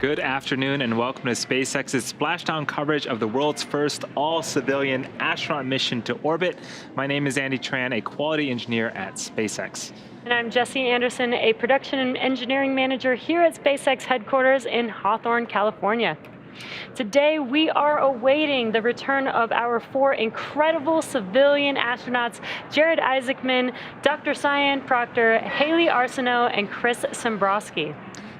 Good afternoon and welcome to SpaceX's Splashdown coverage of the world's first all-civilian astronaut mission to orbit. My name is Andy Tran, a quality engineer at SpaceX. And I'm Jessie Anderson, a production and engineering manager here at SpaceX headquarters in Hawthorne, California. Today, we are awaiting the return of our four incredible civilian astronauts, Jared Isaacman, Dr. Cyan Proctor, Haley Arceneaux, and Chris Sembrowski.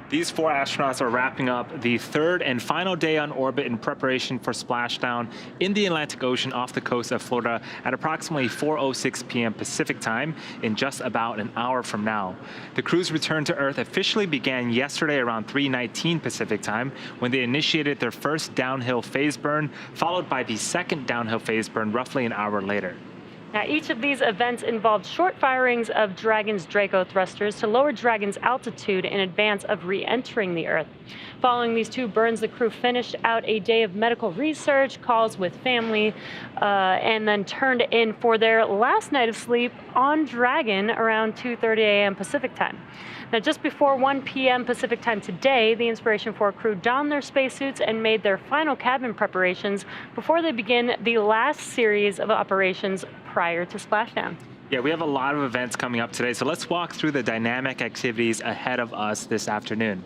These four astronauts are wrapping up the third and final day on orbit in preparation for splashdown in the Atlantic Ocean off the coast of Florida at approximately 4:06 p.m. Pacific time in just about an hour from now. The crew's return to Earth officially began yesterday around 3:19 Pacific time when they initiated their first downhill phase burn, followed by the second downhill phase burn roughly an hour later. Now, each of these events involved short firings of Dragon's Draco thrusters to lower Dragon's altitude in advance of re-entering the Earth. Following these two burns, the crew finished out a day of medical research, calls with family, and then turned in for their last night of sleep on Dragon around 2:30 a.m. Pacific time. Now, just before 1 p.m. Pacific time today, the Inspiration4 crew donned their spacesuits and made their final cabin preparations before they begin the last series of operations prior to splashdown. Yeah, we have a lot of events coming up today, so let's walk through the dynamic activities ahead of us this afternoon.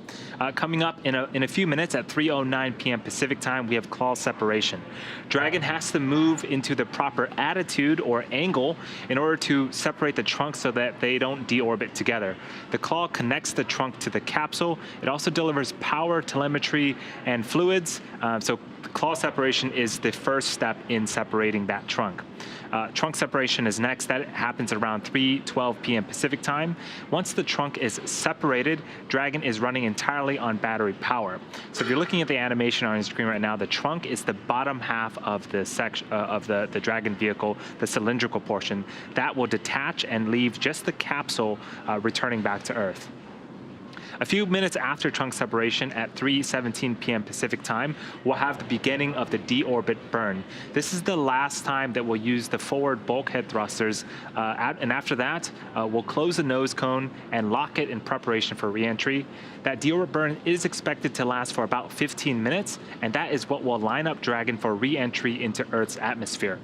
Coming up in a few minutes at 3:09 p.m. Pacific time, we have claw separation. Dragon has to move into the proper attitude or angle in order to separate the trunk so that they don't deorbit together. The claw connects the trunk to the capsule. It also delivers power, telemetry, and fluids. So claw separation is the first step in separating that trunk. Trunk separation is next. That happens around 3:12 p.m. Pacific time. Once the trunk is separated, Dragon is running entirely on battery power. So if you're looking at the animation on your screen right now, the trunk is the bottom half of the section of the Dragon vehicle, the cylindrical portion. That will detach and leave just the capsule returning back to Earth. A few minutes after trunk separation at 3:17 p.m. Pacific time, we'll have the beginning of the deorbit burn. This is the last time that we'll use the forward bulkhead thrusters, and after that, we'll close the nose cone and lock it in preparation for re-entry. That deorbit burn is expected to last for about 15 minutes, and that is what will line up Dragon for re-entry into Earth's atmosphere.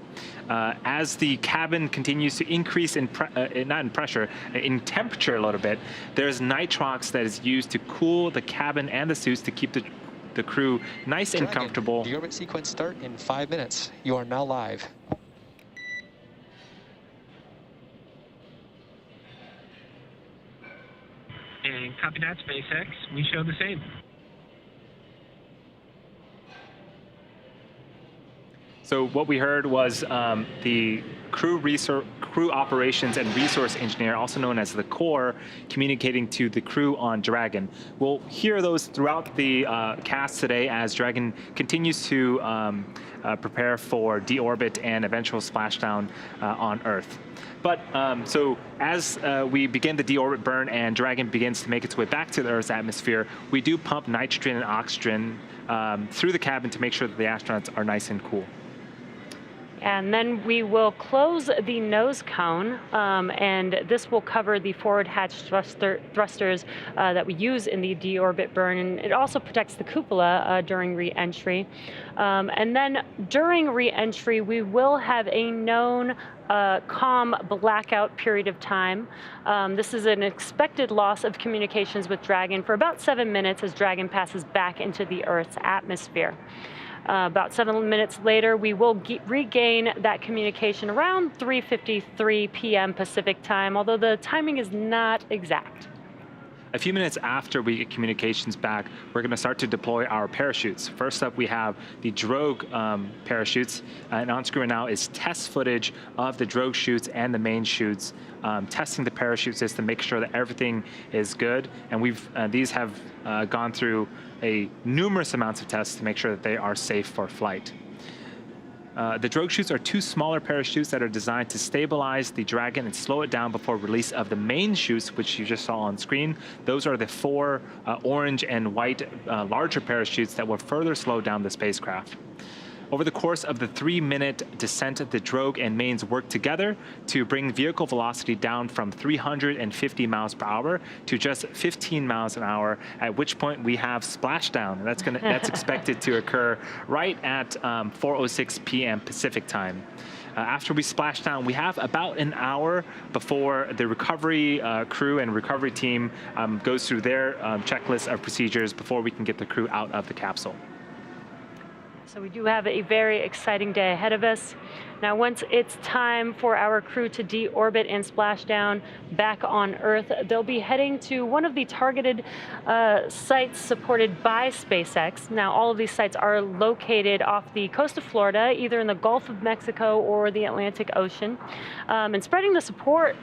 As the cabin continues to increase in temperature a little bit, there's nitrox that is used to cool the cabin and the suits to keep the crew nice and comfortable. The orbit sequence start in 5 minutes. You are now live. And copy that, SpaceX. We show the same. So what we heard was the crew operations and resource engineer, also known as the core, communicating to the crew on Dragon. We'll hear those throughout the cast today as Dragon continues to prepare for deorbit and eventual splashdown on Earth. But so as we begin the deorbit burn and Dragon begins to make its way back to the Earth's atmosphere, we do pump nitrogen and oxygen through the cabin to make sure that the astronauts are nice and cool. And then we will close the nose cone, and this will cover the forward hatch thrusters that we use in the deorbit burn, and it also protects the cupola during re-entry. And then during re-entry, we will have a known calm blackout period of time. This is an expected loss of communications with Dragon for about 7 minutes as Dragon passes back into the Earth's atmosphere. About 7 minutes later, we will regain that communication around 3:53 p.m. Pacific time, although the timing is not exact. A few minutes after we get communications back, we're going to start to deploy our parachutes. First up, we have the drogue parachutes, and on screen now is test footage of the drogue chutes and the main chutes, testing the parachute system, make sure that everything is good. And these have gone through numerous amounts of tests to make sure that they are safe for flight. The drogue chutes are two smaller parachutes that are designed to stabilize the Dragon and slow it down before release of the main chutes, which you just saw on screen. Those are the four orange and white larger parachutes that will further slow down the spacecraft. Over the course of the 3-minute descent, the drogue and mains work together to bring vehicle velocity down from 350 miles per hour to just 15 miles an hour, at which point we have splashdown. And that's expected to occur right at 4:06 p.m. Pacific time. After we splash down, we have about an hour before the recovery crew and recovery team goes through their checklist of procedures before we can get the crew out of the capsule. So we do have a very exciting day ahead of us. Now, once it's time for our crew to deorbit and splash down back on Earth, they'll be heading to one of the targeted sites supported by SpaceX. Now, all of these sites are located off the coast of Florida, either in the Gulf of Mexico or the Atlantic Ocean. And spreading the supported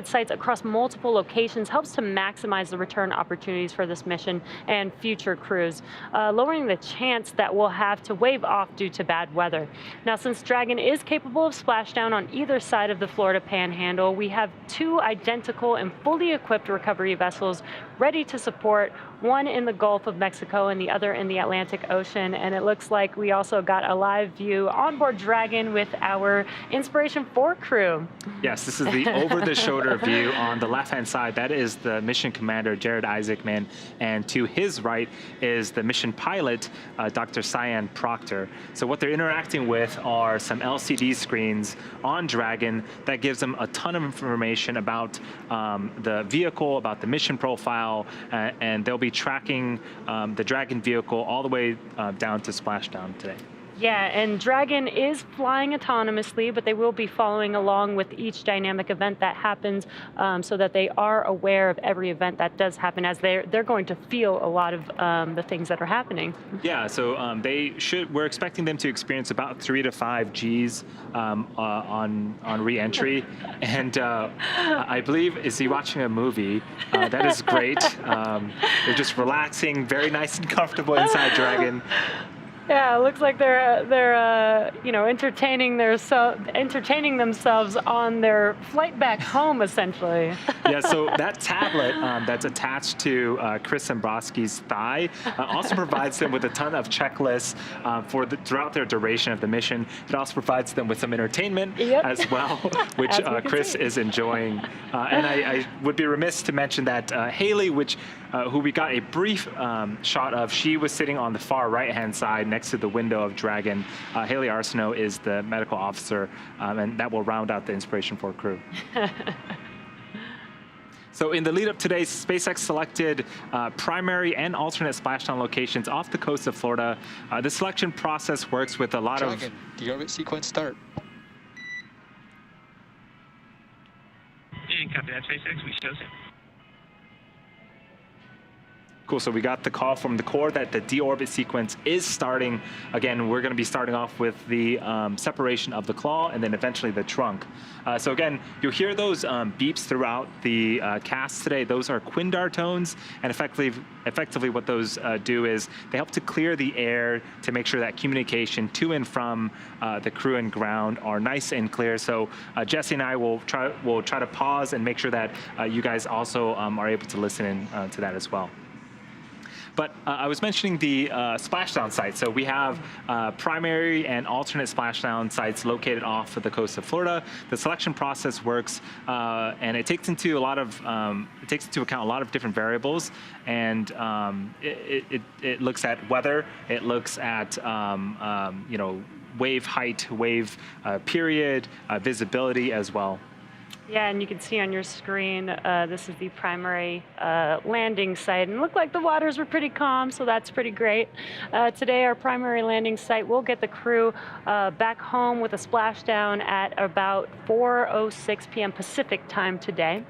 sites across multiple locations helps to maximize the return opportunities for this mission and future crews, lowering the chance that we'll have to wave off due to bad weather. Now, since Dragon is capable of splashdown on either side of the Florida Panhandle, we have 2 identical and fully equipped recovery vessels ready to support, one in the Gulf of Mexico and the other in the Atlantic Ocean. And it looks like we also got a live view onboard Dragon with our Inspiration4 crew. Yes, this is the over-the-shoulder view. On the left-hand side, that is the mission commander, Jared Isaacman, and to his right is the mission pilot, Dr. Cyan Proctor. So what they're interacting with are some LCD screens on Dragon that gives them a ton of information about the vehicle, about the mission profile, and they'll be tracking the Dragon vehicle all the way down to splashdown today. Yeah, and Dragon is flying autonomously, but they will be following along with each dynamic event that happens, so that they are aware of every event that does happen, as they're going to feel a lot of the things that are happening. Yeah, so we're expecting them to experience about 3 to 5 Gs on re-entry, and I believe, is he watching a movie? That is great. They're just relaxing, very nice and comfortable inside Dragon. Yeah, it looks like they're you know, entertaining themselves on their flight back home, essentially. Yeah, so that tablet that's attached to Chris Zembroski's thigh also provides them with a ton of checklists throughout their duration of the mission. It also provides them with some entertainment as well, which Chris is enjoying. And I would be remiss to mention that Haley, who we got a brief shot of, she was sitting on the far right-hand side next to the window of Dragon. Haley Arceneaux is the medical officer, and that will round out the Inspiration4 crew. So in the lead up today, SpaceX selected primary and alternate splashdown locations off the coast of Florida. The selection process works with a lot Dragon, deorbit sequence start. And copy that, SpaceX. We show same. Cool, so we got the call from the core that the deorbit sequence is starting. Again, we're going to be starting off with the separation of the claw and then eventually the trunk. So again, you'll hear those beeps throughout the cast today. Those are Quindar tones, and effectively what those do is they help to clear the air to make sure that communication to and from the crew and ground are nice and clear. So Jesse and I will try to pause and make sure that you guys also are able to listen in to that as well. But I was mentioning the splashdown sites. So we have primary and alternate splashdown sites located off of the coast of Florida. The selection process works, and it takes into account a lot of different variables. And it looks at weather. It looks at you know, wave height, wave period, visibility as well. Yeah, and you can see on your screen, this is the primary landing site. And it looked like the waters were pretty calm, so that's pretty great. Today, our primary landing site will get the crew back home with a splashdown at about 4:06 p.m. Pacific time today.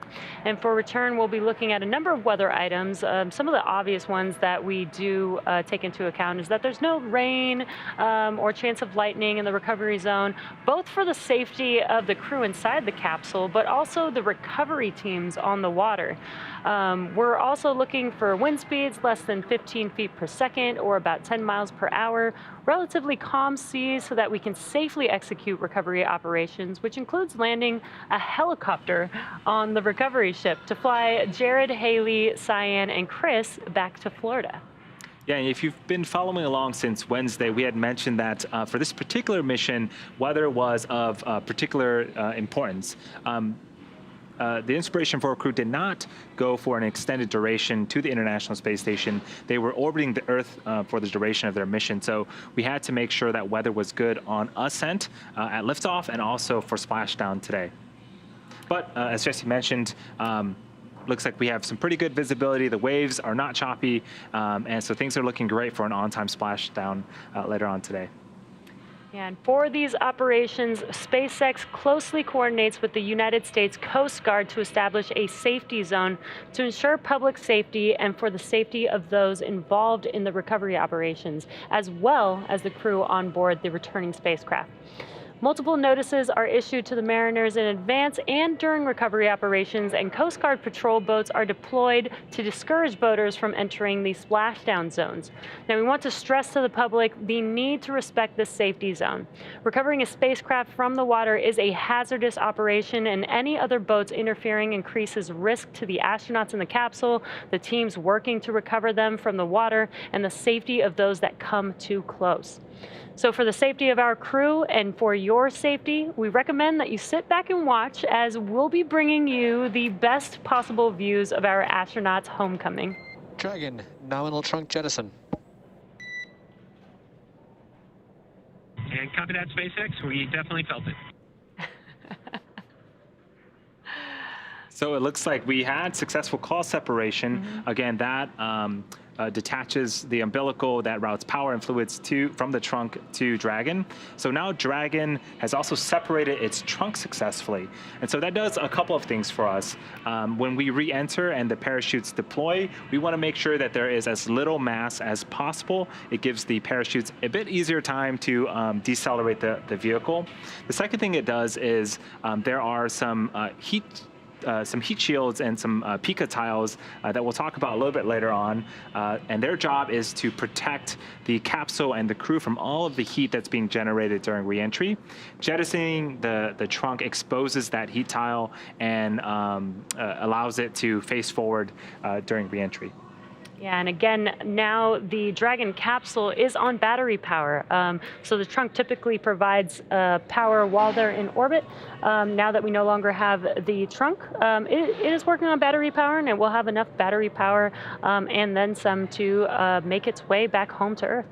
And for return, we'll be looking at a number of weather items. Some of the obvious ones that we do take into account is that there's no rain or chance of lightning in the recovery zone, both for the safety of the crew inside the capsule, but also the recovery teams on the water. We're also looking for wind speeds less than 15 feet per second or about 10 miles per hour, relatively calm seas so that we can safely execute recovery operations, which includes landing a helicopter on the recovery ship to fly Jared, Haley, Cyan, and Chris back to Florida. Yeah, and if you've been following along since Wednesday, we had mentioned that for this particular mission, weather was of particular importance. The Inspiration4 crew did not go for an extended duration to the International Space Station. They were orbiting the Earth for the duration of their mission, so we had to make sure that weather was good on ascent, at liftoff, and also for splashdown today. But as Jesse mentioned, looks like we have some pretty good visibility. The waves are not choppy, and so things are looking great for an on-time splashdown later on today. And for these operations, SpaceX closely coordinates with the United States Coast Guard to establish a safety zone to ensure public safety and for the safety of those involved in the recovery operations, as well as the crew on board the returning spacecraft. Multiple notices are issued to the mariners in advance and during recovery operations, and Coast Guard patrol boats are deployed to discourage boaters from entering the splashdown zones. Now, we want to stress to the public the need to respect this safety zone. Recovering a spacecraft from the water is a hazardous operation, and any other boats interfering increases risk to the astronauts in the capsule, the teams working to recover them from the water, and the safety of those that come too close. So for the safety of our crew and for your safety, we recommend that you sit back and watch as we'll be bringing you the best possible views of our astronauts' homecoming. Dragon, nominal trunk jettison. And copy that, SpaceX. We definitely felt it. So it looks like we had successful call separation. Again, that detaches the umbilical that routes power and fluids from the trunk to Dragon. So now Dragon has also separated its trunk successfully. And so that does a couple of things for us. When we re-enter and the parachutes deploy, we want to make sure that there is as little mass as possible. It gives the parachutes a bit easier time to decelerate the vehicle. The second thing it does is there are some heat shields and some pica tiles that we'll talk about a little bit later on. And their job is to protect the capsule and the crew from all of the heat that's being generated during reentry. Jettisoning the trunk exposes that heat tile and allows it to face forward during reentry. Yeah, and again, now the Dragon capsule is on battery power. So the trunk typically provides power while they're in orbit. Now that we no longer have the trunk, it is working on battery power, and it will have enough battery power and then some to make its way back home to Earth.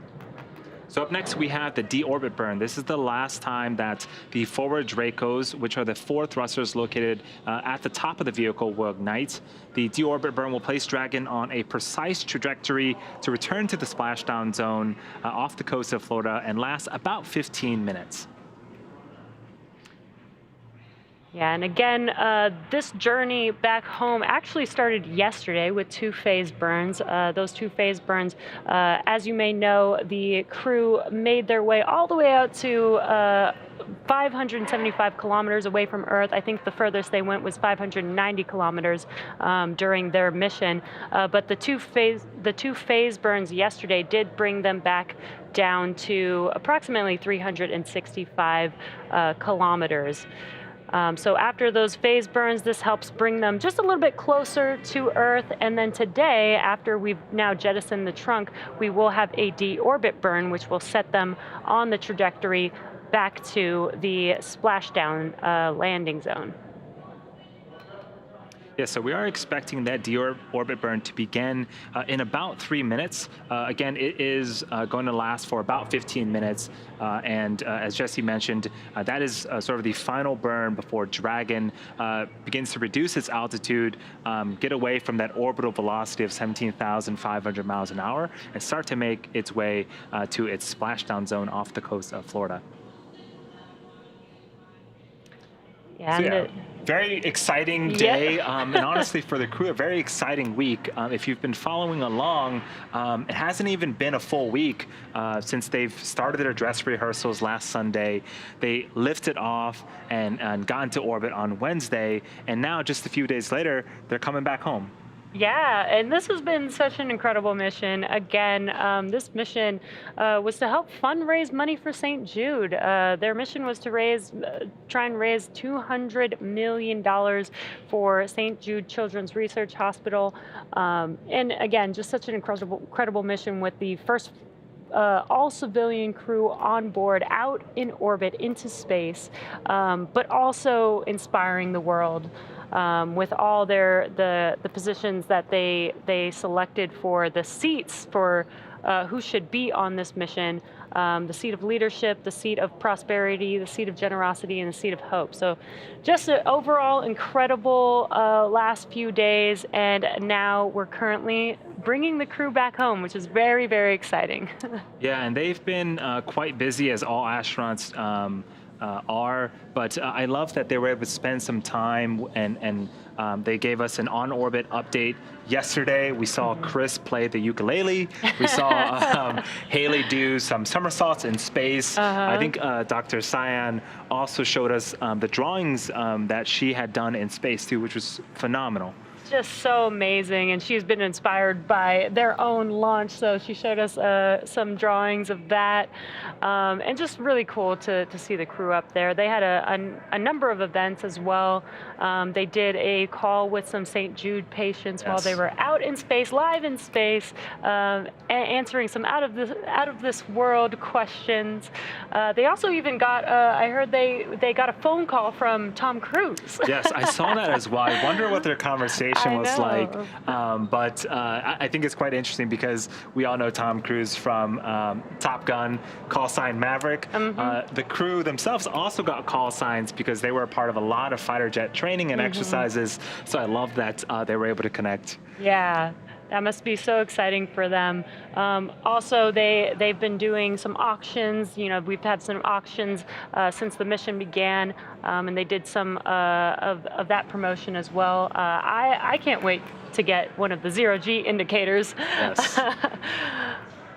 So up next, we have the deorbit burn. This is the last time that the forward Dracos, which are the 4 thrusters located at the top of the vehicle, will ignite. The deorbit burn will place Dragon on a precise trajectory to return to the splashdown zone off the coast of Florida and last about 15 minutes. Yeah, and again, this journey back home actually started yesterday with 2 phase burns. Those 2 phase burns, as you may know, the crew made their way all the way out to 575 kilometers away from Earth. I think the furthest they went was 590 kilometers during their mission. But the two phase burns yesterday did bring them back down to approximately 365 kilometers. So after those phase burns, this helps bring them just a little bit closer to Earth. And then today, after we've now jettisoned the trunk, we will have a deorbit burn, which will set them on the trajectory back to the splashdown landing zone. Yeah, so we are expecting that deorbit burn to begin in about 3 minutes. Again, it is going to last for about 15 minutes. And as Jesse mentioned, that is sort of the final burn before Dragon begins to reduce its altitude, get away from that orbital velocity of 17,500 miles an hour, and start to make its way to its splashdown zone off the coast of Florida. Yeah, So, yeah, very exciting day, and honestly for the crew, a very exciting week. If you've been following along, it hasn't even been a full week since they've started their dress rehearsals last Sunday. They lifted off and got into orbit on Wednesday, and now just a few days later, they're coming back home. Yeah, and this has been such an incredible mission. Again, this mission was to help fundraise money for St. Jude. Their mission was to try and raise $200 million for St. Jude Children's Research Hospital. And again, just such an incredible mission with the first all civilian crew on board out in orbit into space, but also inspiring the world. With all the positions that they selected for the seats for who should be on this mission, the seat of leadership, the seat of prosperity, the seat of generosity, and the seat of hope. So just an overall incredible last few days, and now we're currently bringing the crew back home, which is very, very exciting. Yeah, and they've been quite busy, as all astronauts are, but I love that they were able to spend some time, and they gave us an on-orbit update yesterday. We saw Chris play the ukulele. We saw Haley do some somersaults in space. I think Dr. Cyan also showed us the drawings that she had done in space too, which was phenomenal. Just so amazing, and she's been inspired by their own launch, so she showed us some drawings of that, and just really cool to see the crew up there. They had a number of events as well. They did a call with some St. Jude patients while they were out in space, live in space, answering some out of this world questions. They also even got, I heard they got a phone call from Tom Cruise. Yes, I saw that as well. I wonder what their conversation was like, but I think it's quite interesting because we all know Tom Cruise from Top Gun, call sign Maverick. The crew themselves also got call signs because they were a part of a lot of fighter jet training and exercises, so I love that they were able to connect. Yeah. That must be so exciting for them. Also, they've been doing some auctions. You know, we've had some auctions since the mission began, and they did some of that promotion as well. I can't wait to get one of the zero-G indicators. Yes.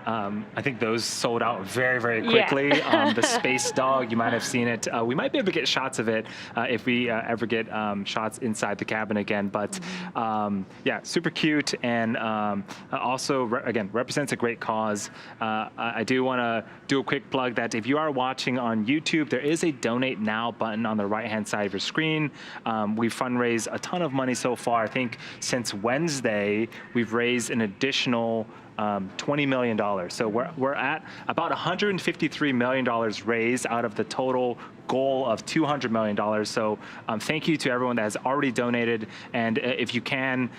I think those sold out very, very quickly. Yeah. The space dog, you might have seen it. We might be able to get shots of it if we ever get shots inside the cabin again. But yeah, super cute, and also, again, represents a great cause. I do want to do a quick plug that if you are watching on YouTube, there is a Donate Now button on the right-hand side of your screen. We've fundraised a ton of money so far. I think since Wednesday, we've raised an additional $20 million. So we're at about $153 million raised out of the total goal of $200 million. So thank you to everyone that has already donated. And if you can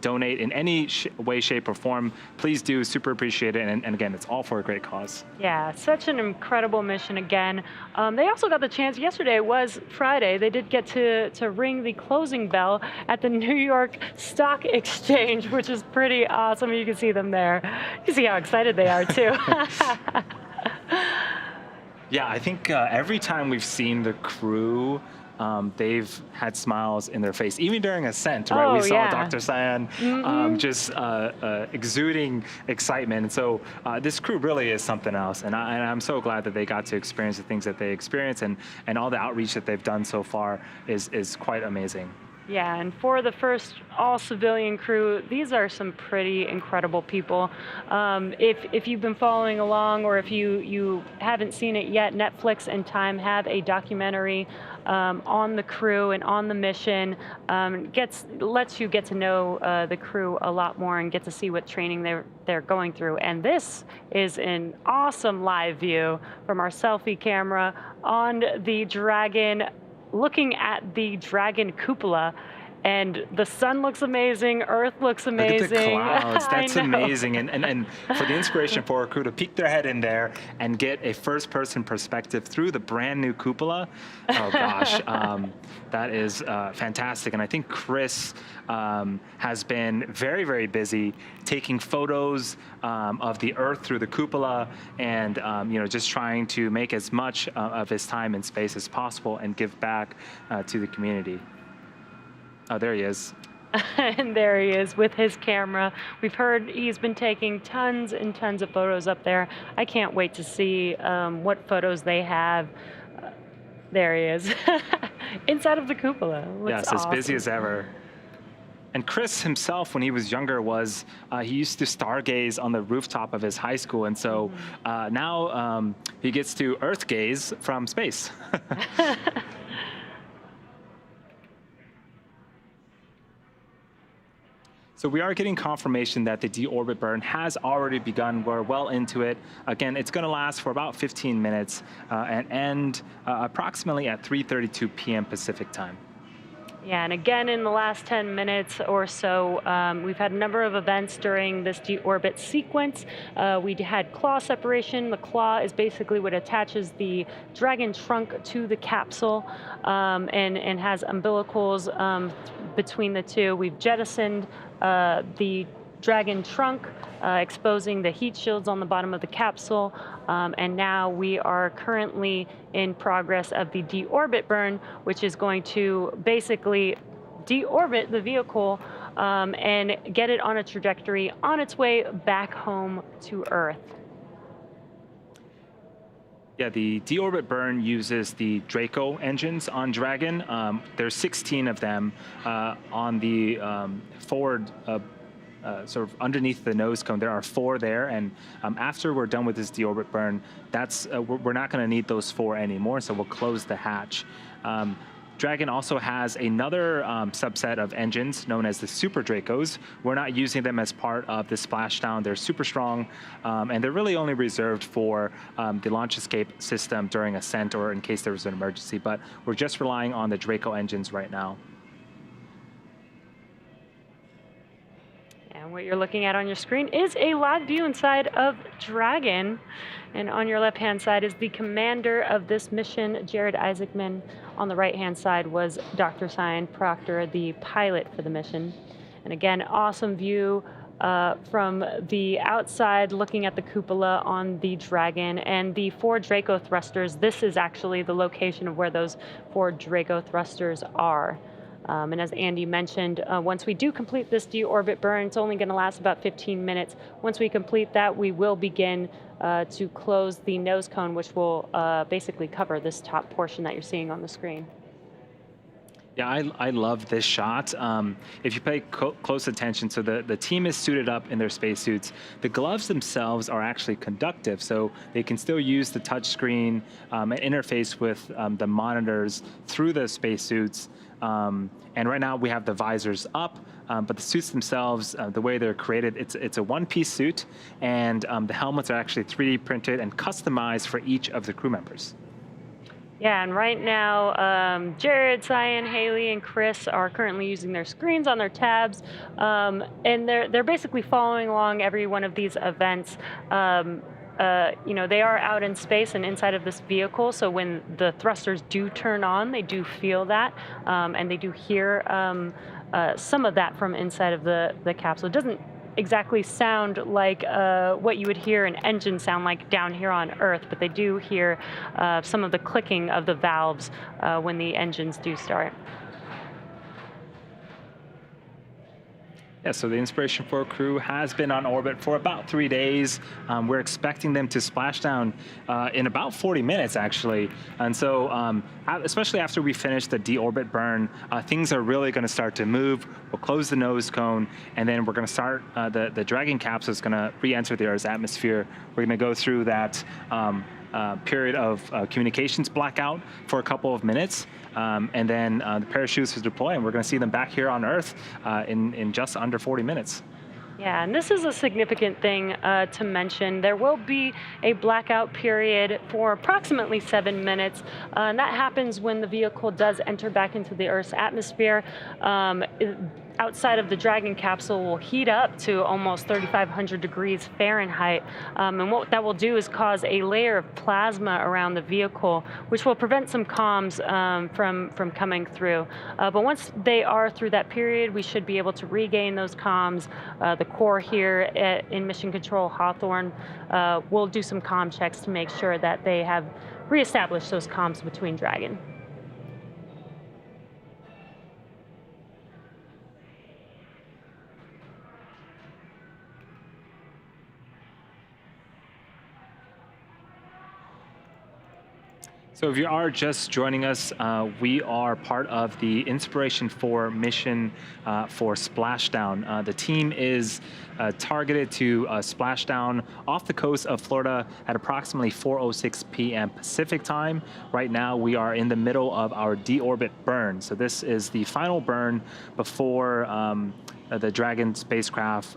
donate in any way, shape, or form, please do. Super appreciate it. And again, it's all for a great cause. Yeah, such an incredible mission again. They also got the chance, yesterday was Friday, they did get to ring the closing bell at the New York Stock Exchange, which is pretty awesome. You can see them there. You can see how excited they are too. Yeah, I think every time we've seen the crew, they've had smiles in their face, even during ascent, right? We saw Dr. Cyan just exuding excitement. And so this crew really is something else. And I'm so glad that they got to experience the things that they experienced, and all the outreach that they've done so far is quite amazing. Yeah, and for the first all-civilian crew, these are some pretty incredible people. If you've been following along, or if you haven't seen it yet, Netflix and Time have a documentary on the crew and on the mission. Lets you get to know the crew a lot more and get to see what training they're going through. And this is an awesome live view from our selfie camera on the Dragon, looking at the Dragon cupola, and the sun looks amazing, Earth looks amazing. Look at the clouds, that's amazing. And for the Inspiration4 crew to peek their head in there and get a first-person perspective through the brand new cupola, oh gosh, that is fantastic. And I think Chris has been very, very busy taking photos of the Earth through the cupola, and just trying to make as much of his time in space as possible and give back to the community. Oh, there he is. And there he is with his camera. We've heard he's been taking tons and tons of photos up there. I can't wait to see what photos they have. There he is, inside of the cupola. Yes, awesome. as busy as ever. And Chris himself, when he was younger, he used to stargaze on the rooftop of his high school, and so now he gets to Earth gaze from space. So we are getting confirmation that the deorbit burn has already begun. We're well into it. Again, it's going to last for about 15 minutes and end approximately at 3:32 p.m. Pacific time. Yeah, and again, in the last 10 minutes or so, we've had a number of events during this deorbit sequence. We had claw separation. The claw is basically what attaches the Dragon trunk to the capsule and has umbilicals between the two. We've jettisoned the Dragon trunk, exposing the heat shields on the bottom of the capsule. And now we are currently in progress of the deorbit burn, which is going to basically deorbit the vehicle and get it on a trajectory on its way back home to Earth. Yeah, the deorbit burn uses the Draco engines on Dragon. There's 16 of them on the forward sort of underneath the nose cone. There are 4 there, and after we're done with this deorbit burn, we're not going to need those 4 anymore, so we'll close the hatch. Dragon also has another subset of engines known as the Super Dracos. We're not using them as part of the splashdown. They're super strong, and they're really only reserved for the launch escape system during ascent or in case there was an emergency, but we're just relying on the Draco engines right now. And what you're looking at on your screen is a live view inside of Dragon. And on your left-hand side is the commander of this mission, Jared Isaacman. On the right-hand side was Dr. Cyan Proctor, the pilot for the mission. And again, awesome view from the outside looking at the cupola on the Dragon and the 4 Draco thrusters. This is actually the location of where those 4 Draco thrusters are. And as Andy mentioned, once we do complete this deorbit burn, it's only going to last about 15 minutes. Once we complete that, we will begin to close the nose cone, which will basically cover this top portion that you're seeing on the screen. Yeah, I love this shot. If you pay close attention, so the team is suited up in their spacesuits. The gloves themselves are actually conductive, so they can still use the touch screen and interface with the monitors through the spacesuits. And right now we have the visors up, but the suits themselves, the way they're created, it's a one-piece suit, and the helmets are actually 3D printed and customized for each of the crew members. Yeah, and right now, Jared, Cyan, Haley, and Chris are currently using their screens on their tabs, and they're basically following along every one of these events. You know, they are out in space and inside of this vehicle, so when the thrusters do turn on, they do feel that, and they do hear some of that from inside of the capsule. It doesn't exactly sound like what you would hear an engine sound like down here on Earth, but they do hear some of the clicking of the valves when the engines do start. Yeah, so the Inspiration4 crew has been on orbit for about 3 days. We're expecting them to splash down in about 40 minutes, actually. And so, especially after we finish the deorbit burn, things are really going to start to move. We'll close the nose cone, and then we're going to start, the Dragon capsule is going to re-enter the Earth's atmosphere. We're going to go through that period of communications blackout for a couple of minutes. And then the parachutes will deploy, and we're going to see them back here on Earth in just under 40 minutes. Yeah, and this is a significant thing to mention. There will be a blackout period for approximately 7 minutes, and that happens when the vehicle does enter back into the Earth's atmosphere. Outside of the Dragon capsule will heat up to almost 3,500 degrees Fahrenheit. And what that will do is cause a layer of plasma around the vehicle, which will prevent some comms from coming through. But once they are through that period, we should be able to regain those comms. The core here in Mission Control Hawthorne will do some comm checks to make sure that they have reestablished those comms between Dragon. So if you are just joining us, we are part of the Inspiration4 mission for Splashdown. The team is targeted to Splashdown off the coast of Florida at approximately 4:06 p.m. Pacific time. Right now, we are in the middle of our deorbit burn. So this is the final burn before the Dragon spacecraft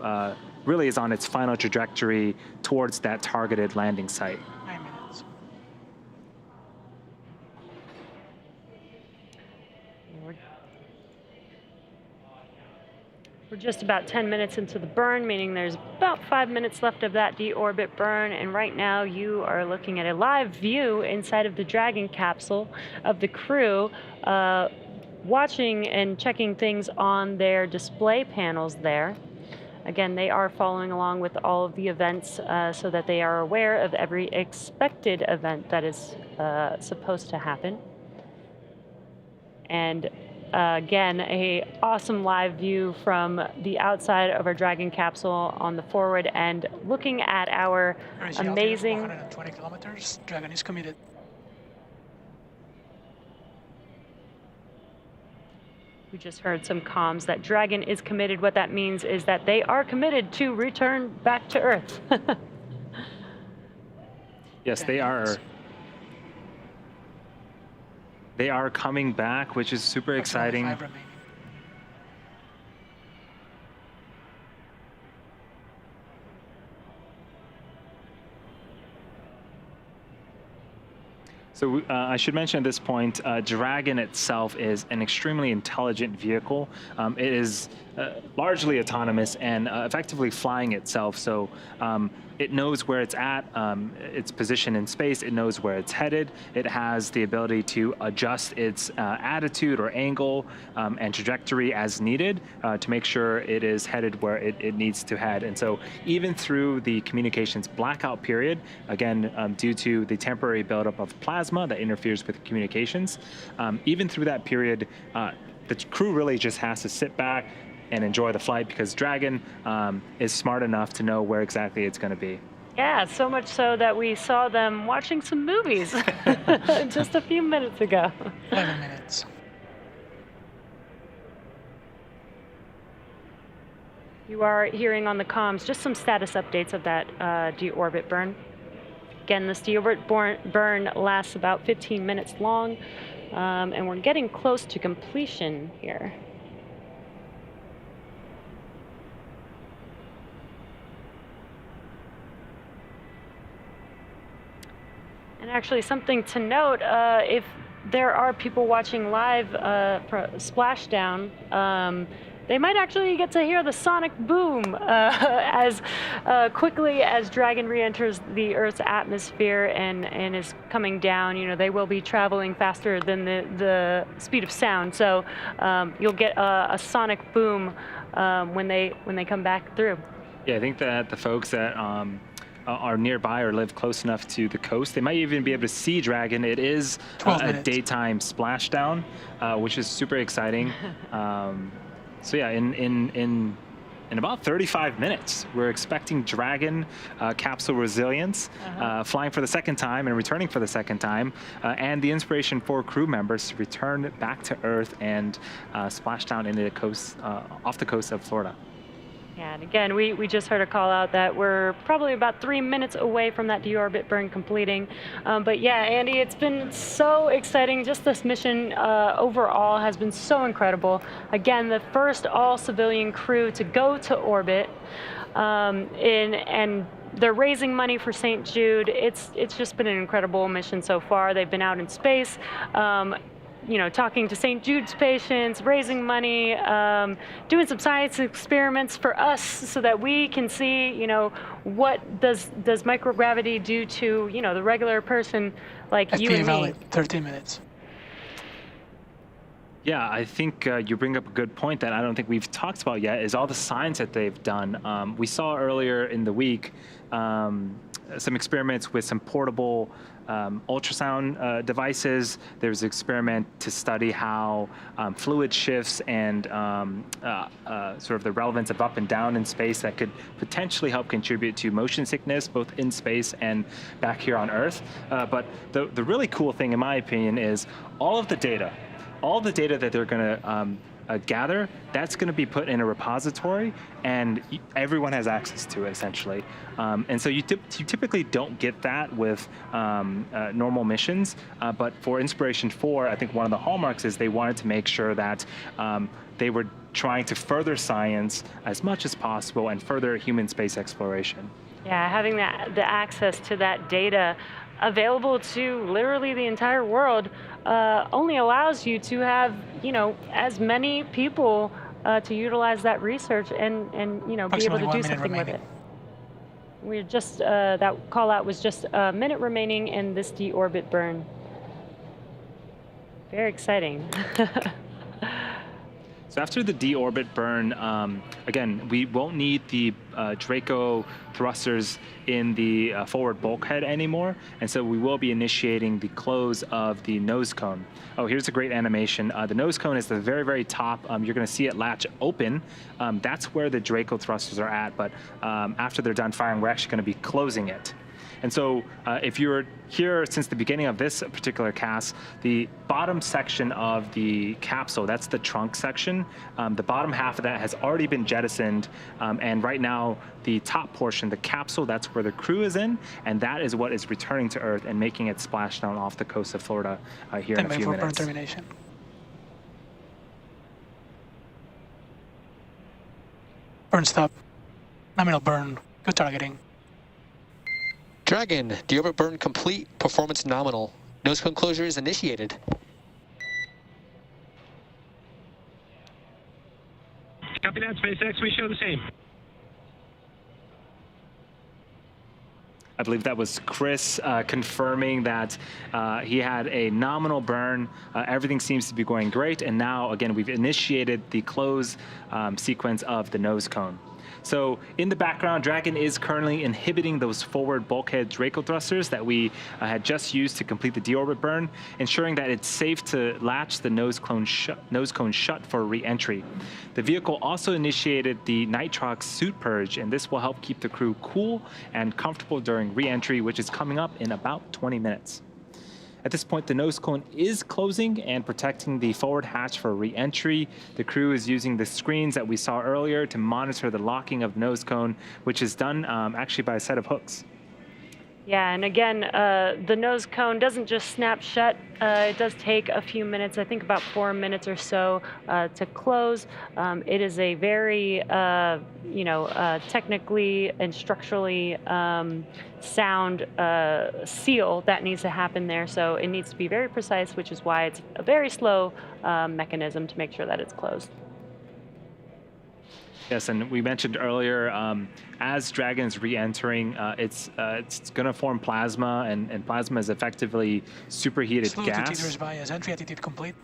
really is on its final trajectory towards that targeted landing site. 9 minutes. We're just about 10 minutes into the burn, meaning there's about 5 minutes left of that deorbit burn. And right now you are looking at a live view inside of the Dragon capsule of the crew, watching and checking things on their display panels there. Again, they are following along with all of the events so that they are aware of every expected event that is supposed to happen. And again, a awesome live view from the outside of our Dragon capsule on the forward end, looking at our amazing... 120 kilometers. Dragon is committed. We just heard some comms that Dragon is committed. What that means is that they are committed to return back to Earth. Yes, they are. They are coming back, which is super exciting. 5 remaining. So I should mention at this point, Dragon itself is an extremely intelligent vehicle. It is largely autonomous and effectively flying itself. So it knows where it's at, its position in space. It knows where it's headed. It has the ability to adjust its attitude or angle and trajectory as needed to make sure it is headed where it needs to head. And so even through the communications blackout period, again, due to the temporary buildup of plasma that interferes with communications, even through that period, the crew really just has to sit back and enjoy the flight because Dragon is smart enough to know where exactly it's going to be. Yeah, so much so that we saw them watching some movies just a few minutes ago. 11 minutes. You are hearing on the comms just some status updates of that deorbit burn. Again, this deorbit burn lasts about 15 minutes long, and we're getting close to completion here. And actually, something to note, if there are people watching live for Splashdown, they might actually get to hear the sonic boom as quickly as Dragon re-enters the Earth's atmosphere and is coming down. You know, they will be traveling faster than the speed of sound, so you'll get a sonic boom when they come back through. Yeah, I think that the folks that are nearby or live close enough to the coast, they might even be able to see Dragon. It is a daytime splashdown, which is super exciting. So yeah, in about 35 minutes, we're expecting Dragon capsule resilience flying for the second time and returning for the second time, and the Inspiration4 crew members to return back to Earth and splash down into the coast, off the coast of Florida. Yeah, and again, we just heard a call out that we're probably about 3 minutes away from that deorbit burn completing. But yeah, Andy, it's been so exciting. Just this mission overall has been so incredible. Again, the first all-civilian crew to go to orbit, and they're raising money for St. Jude. It's just been an incredible mission so far. They've been out in space. You know, talking to St. Jude's patients, raising money, doing some science experiments for us so that we can see, you know, what does microgravity do to, you know, the regular person like you and me. Valid, 13 minutes. Yeah, I think you bring up a good point that I don't think we've talked about yet is all the science that they've done. We saw earlier in the week some experiments with some portable ultrasound devices. There's an experiment to study how fluid shifts and sort of the relevance of up and down in space that could potentially help contribute to motion sickness, both in space and back here on Earth. But the really cool thing, in my opinion, is all the data that they're going to gather, that's going to be put in a repository, and everyone has access to it, essentially. And so you typically don't get that with normal missions, but for Inspiration4, I think one of the hallmarks is they wanted to make sure that they were trying to further science as much as possible and further human space exploration. Yeah, having the access to that data available to literally the entire world only allows you to have, as many people to utilize that research and be able Approximately to 1 do minute something with remaining. it. We're just, that call out was just a minute remaining in this deorbit burn. Very exciting. So after the deorbit burn, again, we won't need the Draco thrusters in the forward bulkhead anymore, and so we will be initiating the close of the nose cone. Oh, here's a great animation. The nose cone is the very, very top. You're going to see it latch open. That's where the Draco thrusters are at, but after they're done firing, we're actually going to be closing it. And so if you're here since the beginning of this particular cast, the bottom section of the capsule, that's the trunk section, the bottom half of that has already been jettisoned. And right now, the top portion, the capsule, that's where the crew is in. And that is what is returning to Earth and making it splash down off the coast of Florida here in a few for burn minutes. termination. Burn stop. Nominal burn. Good targeting. Dragon, deorbit burn complete, performance nominal. Nose cone closure is initiated. Copy that, SpaceX. We show the same. I believe that was Chris confirming that he had a nominal burn. Everything seems to be going great. And now, again, we've initiated the close sequence of the nose cone. So in the background, Dragon is currently inhibiting those forward bulkhead Draco thrusters that we had just used to complete the deorbit burn, ensuring that it's safe to latch the nose cone shut for re-entry. The vehicle also initiated the nitrox suit purge, and this will help keep the crew cool and comfortable during re-entry, which is coming up in about 20 minutes. At this point, the nose cone is closing and protecting the forward hatch for re-entry. The crew is using the screens that we saw earlier to monitor the locking of the nose cone, which is done actually by a set of hooks. Yeah, and again, the nose cone doesn't just snap shut. It does take a few minutes, I think about 4 minutes or so to close. It is a very, technically and structurally sound seal that needs to happen there. So it needs to be very precise, which is why it's a very slow mechanism to make sure that it's closed. Yes, and we mentioned earlier, as Dragon is re-entering, it's going to form plasma, and plasma is effectively superheated Slow gas. to teeters bias. Entry attitude complete.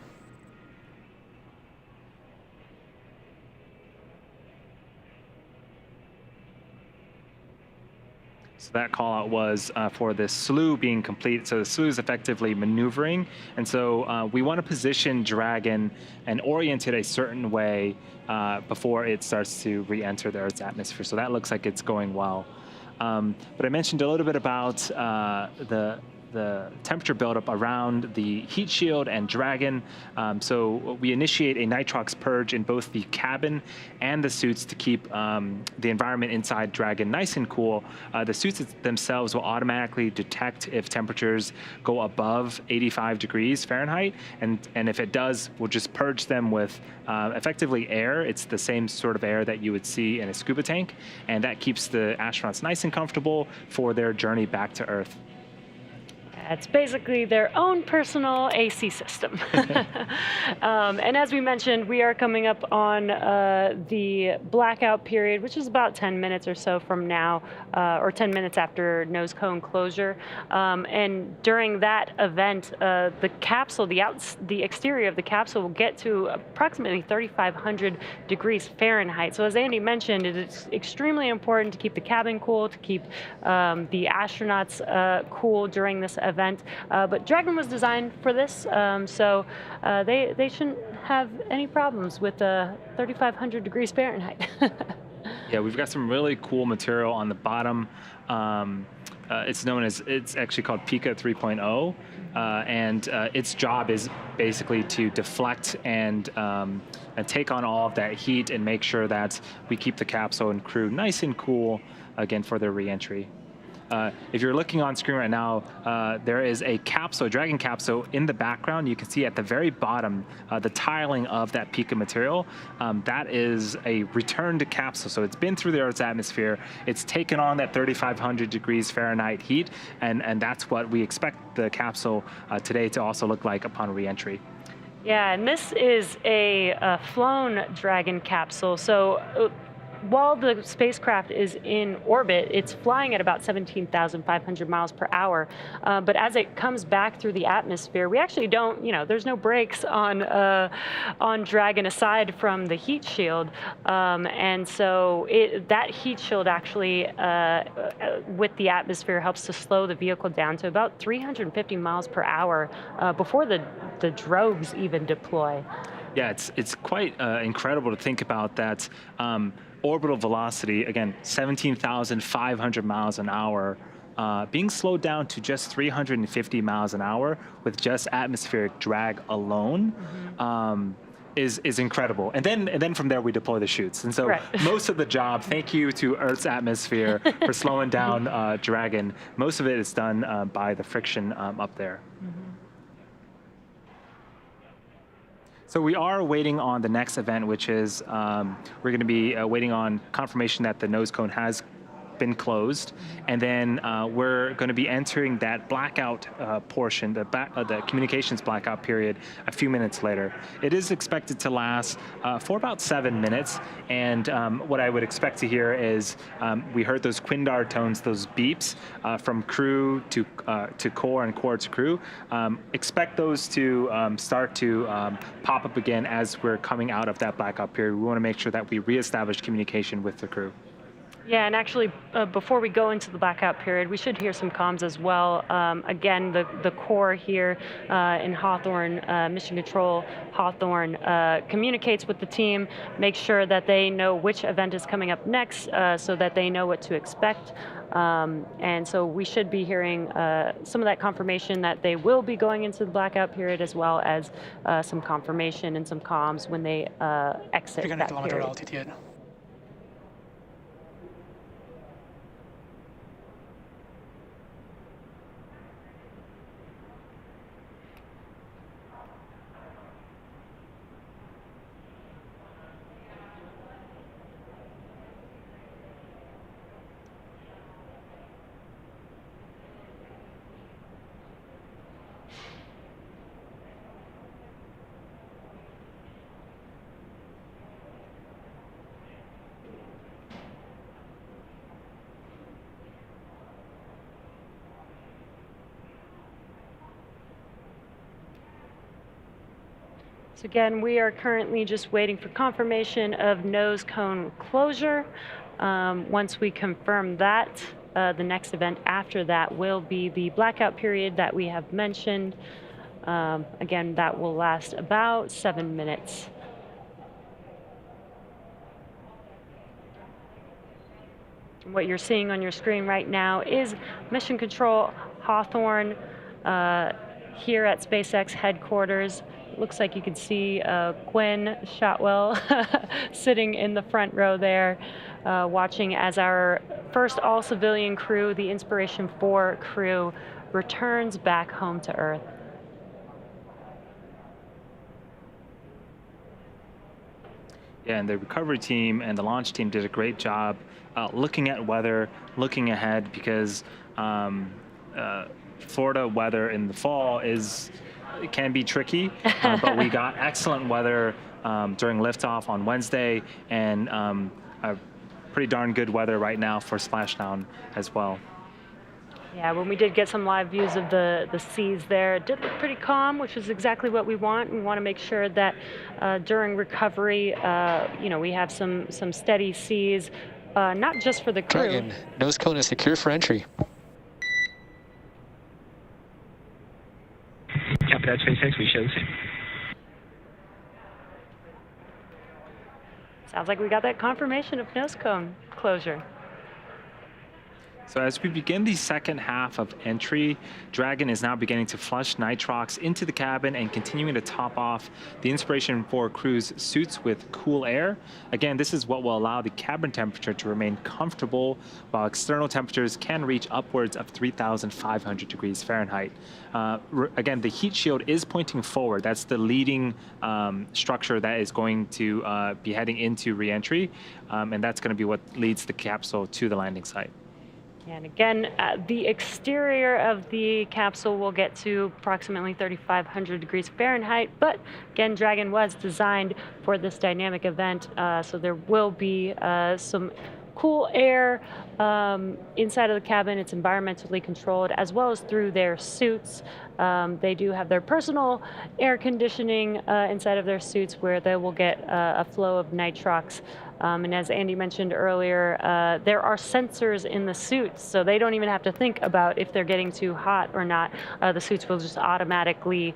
So that call out was for the slew being complete. So the slew is effectively maneuvering. And so we want to position Dragon and orient it a certain way before it starts to re-enter the Earth's atmosphere. So that looks like it's going well. But I mentioned a little bit about the temperature buildup around the heat shield and Dragon. So we initiate a nitrox purge in both the cabin and the suits to keep the environment inside Dragon nice and cool. The suits themselves will automatically detect if temperatures go above 85 degrees Fahrenheit. And if it does, we'll just purge them with effectively air. It's the same sort of air that you would see in a scuba tank. And that keeps the astronauts nice and comfortable for their journey back to Earth. It's basically their own personal AC system. And as we mentioned, we are coming up on the blackout period, which is about 10 minutes or so from now, or 10 minutes after nose cone closure. And during that event, the capsule, the exterior of the capsule will get to approximately 3,500 degrees Fahrenheit. So as Andy mentioned, it is extremely important to keep the cabin cool, to keep the astronauts cool during this event. But Dragon was designed for this, so they shouldn't have any problems with 3,500 degrees Fahrenheit. Yeah, we've got some really cool material on the bottom. It's actually called Pika 3.0, and its job is basically to deflect and take on all of that heat and make sure that we keep the capsule and crew nice and cool, again, for their re-entry. If you're looking on screen right now, there is a capsule, a Dragon capsule in the background. You can see at the very bottom the tiling of that Pika material. That is a returned capsule. So it's been through the Earth's atmosphere. It's taken on that 3,500 degrees Fahrenheit heat, and that's what we expect the capsule today to also look like upon re-entry. Yeah, and this is a flown Dragon capsule. So while the spacecraft is in orbit, it's flying at about 17,500 miles per hour. But as it comes back through the atmosphere, we actually don't, there's no brakes on Dragon aside from the heat shield. And so that heat shield actually, with the atmosphere, helps to slow the vehicle down to about 350 miles per hour before the drogues even deploy. Yeah, it's quite incredible to think about that. Orbital velocity, again, 17,500 miles an hour, being slowed down to just 350 miles an hour with just atmospheric drag alone. Is incredible. And then from there we deploy the chutes. And so right. Most of the job, thank you to Earth's atmosphere for slowing down Dragon. Most of it is done by the friction up there. So we are waiting on the next event, which is we're going to be waiting on confirmation that the nose cone has been closed, and then we're going to be entering that blackout portion, the communications blackout period, a few minutes later. It is expected to last for about 7 minutes, and what I would expect to hear is we heard those Quindar tones, those beeps from crew to core and core to crew. Expect those to start to pop up again as we're coming out of that blackout period. We want to make sure that we reestablish communication with the crew. Yeah, and actually, before we go into the blackout period, we should hear some comms as well. Again, the core here in Hawthorne, Mission Control Hawthorne, communicates with the team, makes sure that they know which event is coming up next so that they know what to expect. And so we should be hearing some of that confirmation that they will be going into the blackout period, as well as some confirmation and some comms when they exit that period. altitude. So again, we are currently just waiting for confirmation of nose cone closure. Once we confirm that, the next event after that will be the blackout period that we have mentioned. Again, that will last about 7 minutes. What you're seeing on your screen right now is Mission Control Hawthorne here at SpaceX headquarters. Looks like you can see Gwen Shotwell sitting in the front row there, watching as our first all-civilian crew, the Inspiration4 crew, returns back home to Earth. Yeah, and the recovery team and the launch team did a great job looking at weather, looking ahead, because Florida weather in the fall it can be tricky, but we got excellent weather during liftoff on Wednesday, and a pretty darn good weather right now for Splashdown as well. Yeah, when we did get some live views of the seas there, it did look pretty calm, which is exactly what we want. We want to make sure that during recovery, we have some steady seas, not just for the crew. Dragon, nose cone is secure for entry. Copy that, SpaceX. We show the same. Sounds like we got that confirmation of nose cone closure. So as we begin the second half of entry, Dragon is now beginning to flush nitrox into the cabin and continuing to top off the Inspiration4 crew's suits with cool air. Again, this is what will allow the cabin temperature to remain comfortable, while external temperatures can reach upwards of 3,500 degrees Fahrenheit. Again, the heat shield is pointing forward. That's the leading structure that is going to be heading into re-entry, and that's going to be what leads the capsule to the landing site. And again, the exterior of the capsule will get to approximately 3,500 degrees Fahrenheit, but again, Dragon was designed for this dynamic event, so there will be some cool air inside of the cabin. It's environmentally controlled, as well as through their suits. They do have their personal air conditioning inside of their suits, where they will get a flow of nitrox. And as Andy mentioned earlier, there are sensors in the suits, so they don't even have to think about if they're getting too hot or not. The suits will just automatically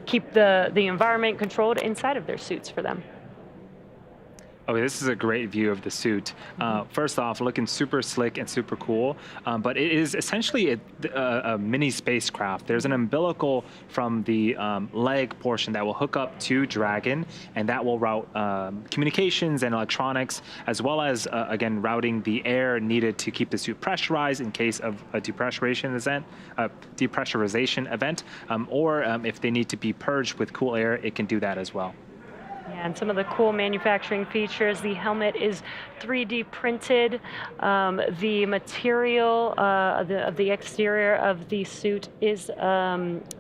keep the environment controlled inside of their suits for them. Okay, this is a great view of the suit. First off, looking super slick and super cool, but it is essentially a mini spacecraft. There's an umbilical from the leg portion that will hook up to Dragon, and that will route communications and electronics, as well as, again, routing the air needed to keep the suit pressurized in case of a depressurization event, or if they need to be purged with cool air, it can do that as well. And some of the cool manufacturing features, the helmet is 3D printed. The material of the exterior of the suit is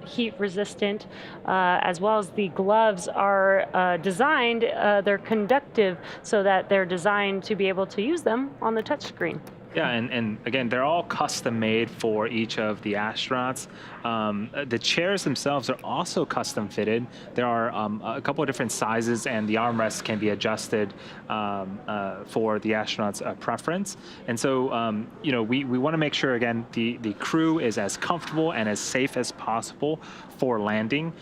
heat resistant, as well as the gloves are designed, they're conductive, so that they're designed to be able to use them on the touchscreen. Yeah, and again, they're all custom made for each of the astronauts. The chairs themselves are also custom fitted. There are a couple of different sizes, and the armrests can be adjusted for the astronauts' preference. And so, we want to make sure, again, the crew is as comfortable and as safe as possible for landing.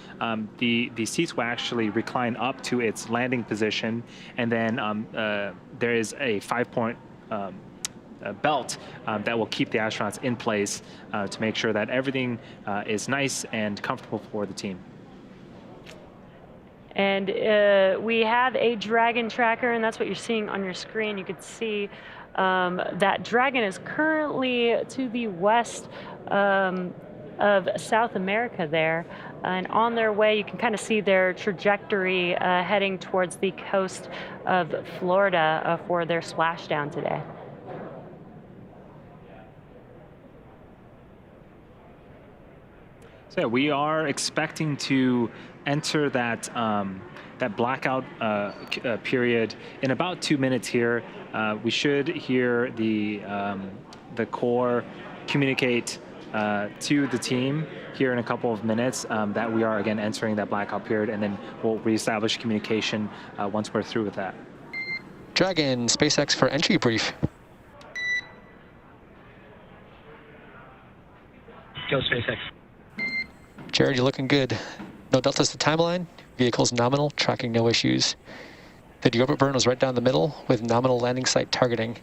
The seats will actually recline up to its landing position, and then there is a 5-point belt that will keep the astronauts in place to make sure that everything is nice and comfortable for the team. And we have a Dragon tracker, and that's what you're seeing on your screen. You can see that Dragon is currently to the west of South America there. And on their way, you can kind of see their trajectory heading towards the coast of Florida for their splashdown today. So yeah, we are expecting to enter that that blackout period in about 2 minutes here. We should hear the core communicate to the team here in a couple of minutes that we are again entering that blackout period, and then we'll reestablish communication once we're through with that. Dragon, SpaceX for entry brief. Go SpaceX. Jared, you're looking good. No deltas to timeline. Vehicle's nominal, tracking no issues. The deorbit burn was right down the middle with nominal landing site targeting.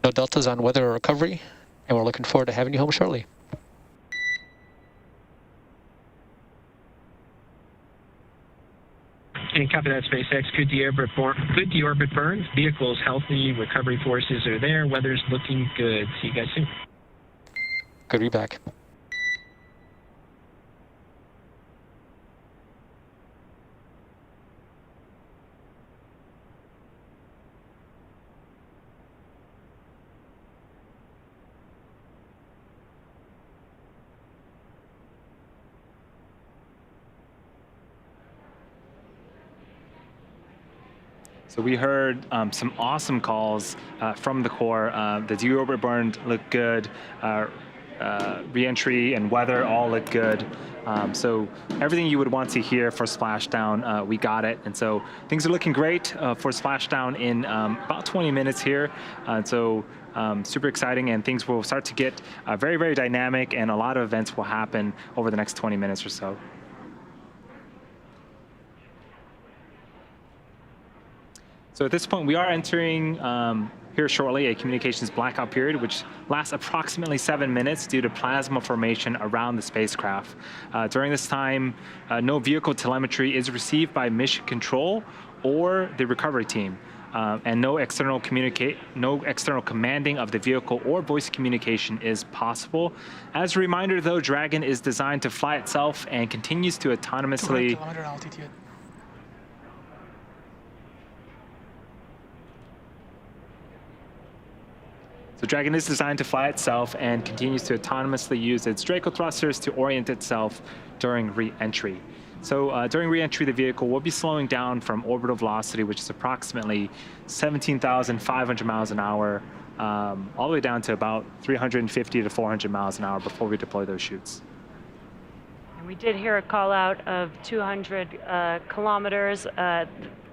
No deltas on weather or recovery, and we're looking forward to having you home shortly. And copy that, SpaceX. Good deorbit burn. Vehicle's healthy. Recovery forces are there. Weather's looking good. See you guys soon. Good to be back. So we heard some awesome calls from the core. The deorbit burn looked good. Re-entry and weather all looked good. So everything you would want to hear for Splashdown, we got it. And so things are looking great for Splashdown in about 20 minutes here. So super exciting, and things will start to get very, very dynamic, and a lot of events will happen over the next 20 minutes or so. So at this point, we are entering here shortly a communications blackout period, which lasts approximately 7 minutes due to plasma formation around the spacecraft. During this time, no vehicle telemetry is received by mission control or the recovery team, and no external commanding of the vehicle or voice communication is possible. As a reminder, though, Dragon is designed to fly itself and continues to autonomously. 200 kilometer altitude. So Dragon is designed to fly itself and continues to autonomously use its Draco thrusters to orient itself during re-entry. So during re-entry, the vehicle will be slowing down from orbital velocity, which is approximately 17,500 miles an hour, all the way down to about 350 to 400 miles an hour before we deploy those chutes. And we did hear a call out of 200 kilometers.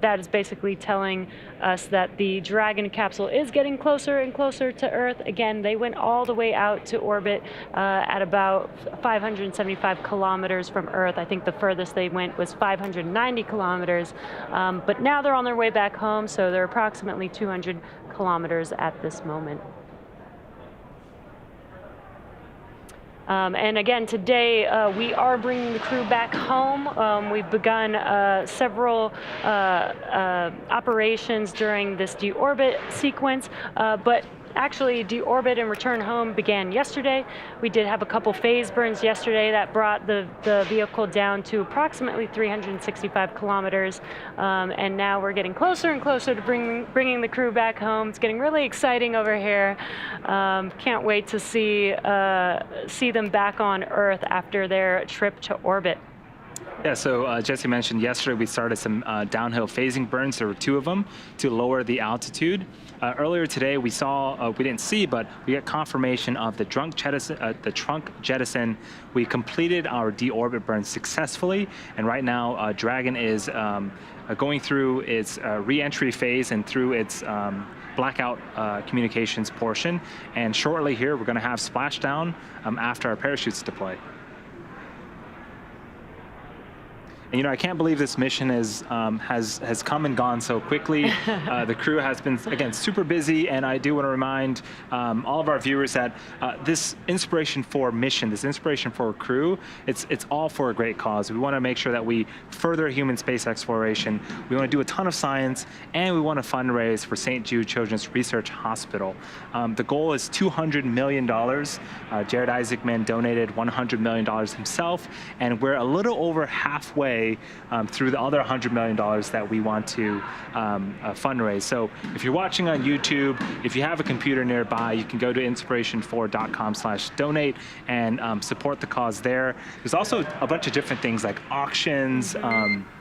That is basically telling us that the Dragon capsule is getting closer and closer to Earth. Again, they went all the way out to orbit at about 575 kilometers from Earth. I think the furthest they went was 590 kilometers. But now they're on their way back home, so they're approximately 200 kilometers at this moment. And again, today we are bringing the crew back home. We've begun several operations during this deorbit sequence, but actually deorbit and return home began yesterday. We did have a couple phase burns yesterday that brought the vehicle down to approximately 365 kilometers, and now we're getting closer and closer to bringing the crew back home. It's getting really exciting over here. Can't wait to see them back on Earth after their trip to orbit. Yeah, so Jesse mentioned yesterday we started some downhill phasing burns. There were 2 of them to lower the altitude. Earlier today we saw, we didn't see, but we got confirmation of the trunk jettison. We completed our deorbit burn successfully, and right now Dragon is going through its re-entry phase and through its blackout communications portion. And shortly here we're going to have splashdown after our parachutes deploy. And, you know, I can't believe this mission has come and gone so quickly. The crew has been, again, super busy, and I do want to remind all of our viewers that this Inspiration4 mission, this Inspiration4 crew, it's all for a great cause. We want to make sure that we further human space exploration. We want to do a ton of science, and we want to fundraise for St. Jude Children's Research Hospital. The goal is $200 million. Jared Isaacman donated $100 million himself, and we're a little over halfway through the other $100 million that we want to fundraise. So if you're watching on YouTube, if you have a computer nearby, you can go to inspiration4.com/donate and support the cause there. There's also a bunch of different things like auctions.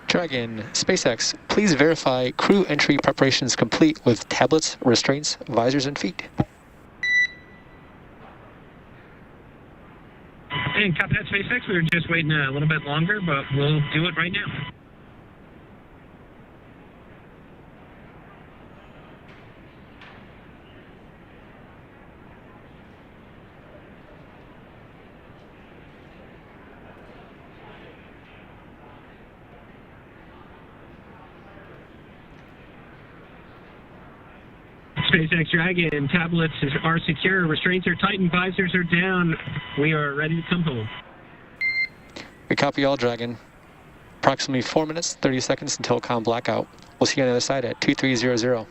Dragon, SpaceX, please verify crew entry preparations complete with tablets, restraints, visors, and feet. And copy that, SpaceX. We were just waiting a little bit longer, but we'll do it right now. SpaceX Dragon, tablets are secure, restraints are tightened, visors are down. We are ready to come home. We copy all, Dragon. Approximately 4 minutes, 30 seconds until comm blackout. We'll see you on the other side at 2300.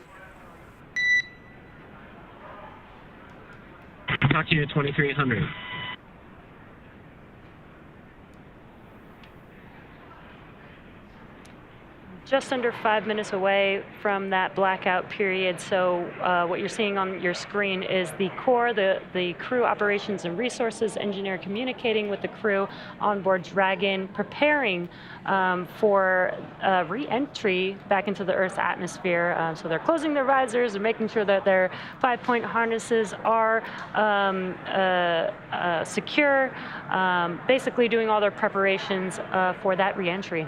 Talk to you at 2300. just under 5 minutes away from that blackout period. So what you're seeing on your screen is the core, the crew operations and resources engineer communicating with the crew on board Dragon, preparing for re-entry back into the Earth's atmosphere. So they're closing their visors and making sure that their 5-point harnesses are secure, basically doing all their preparations for that re-entry.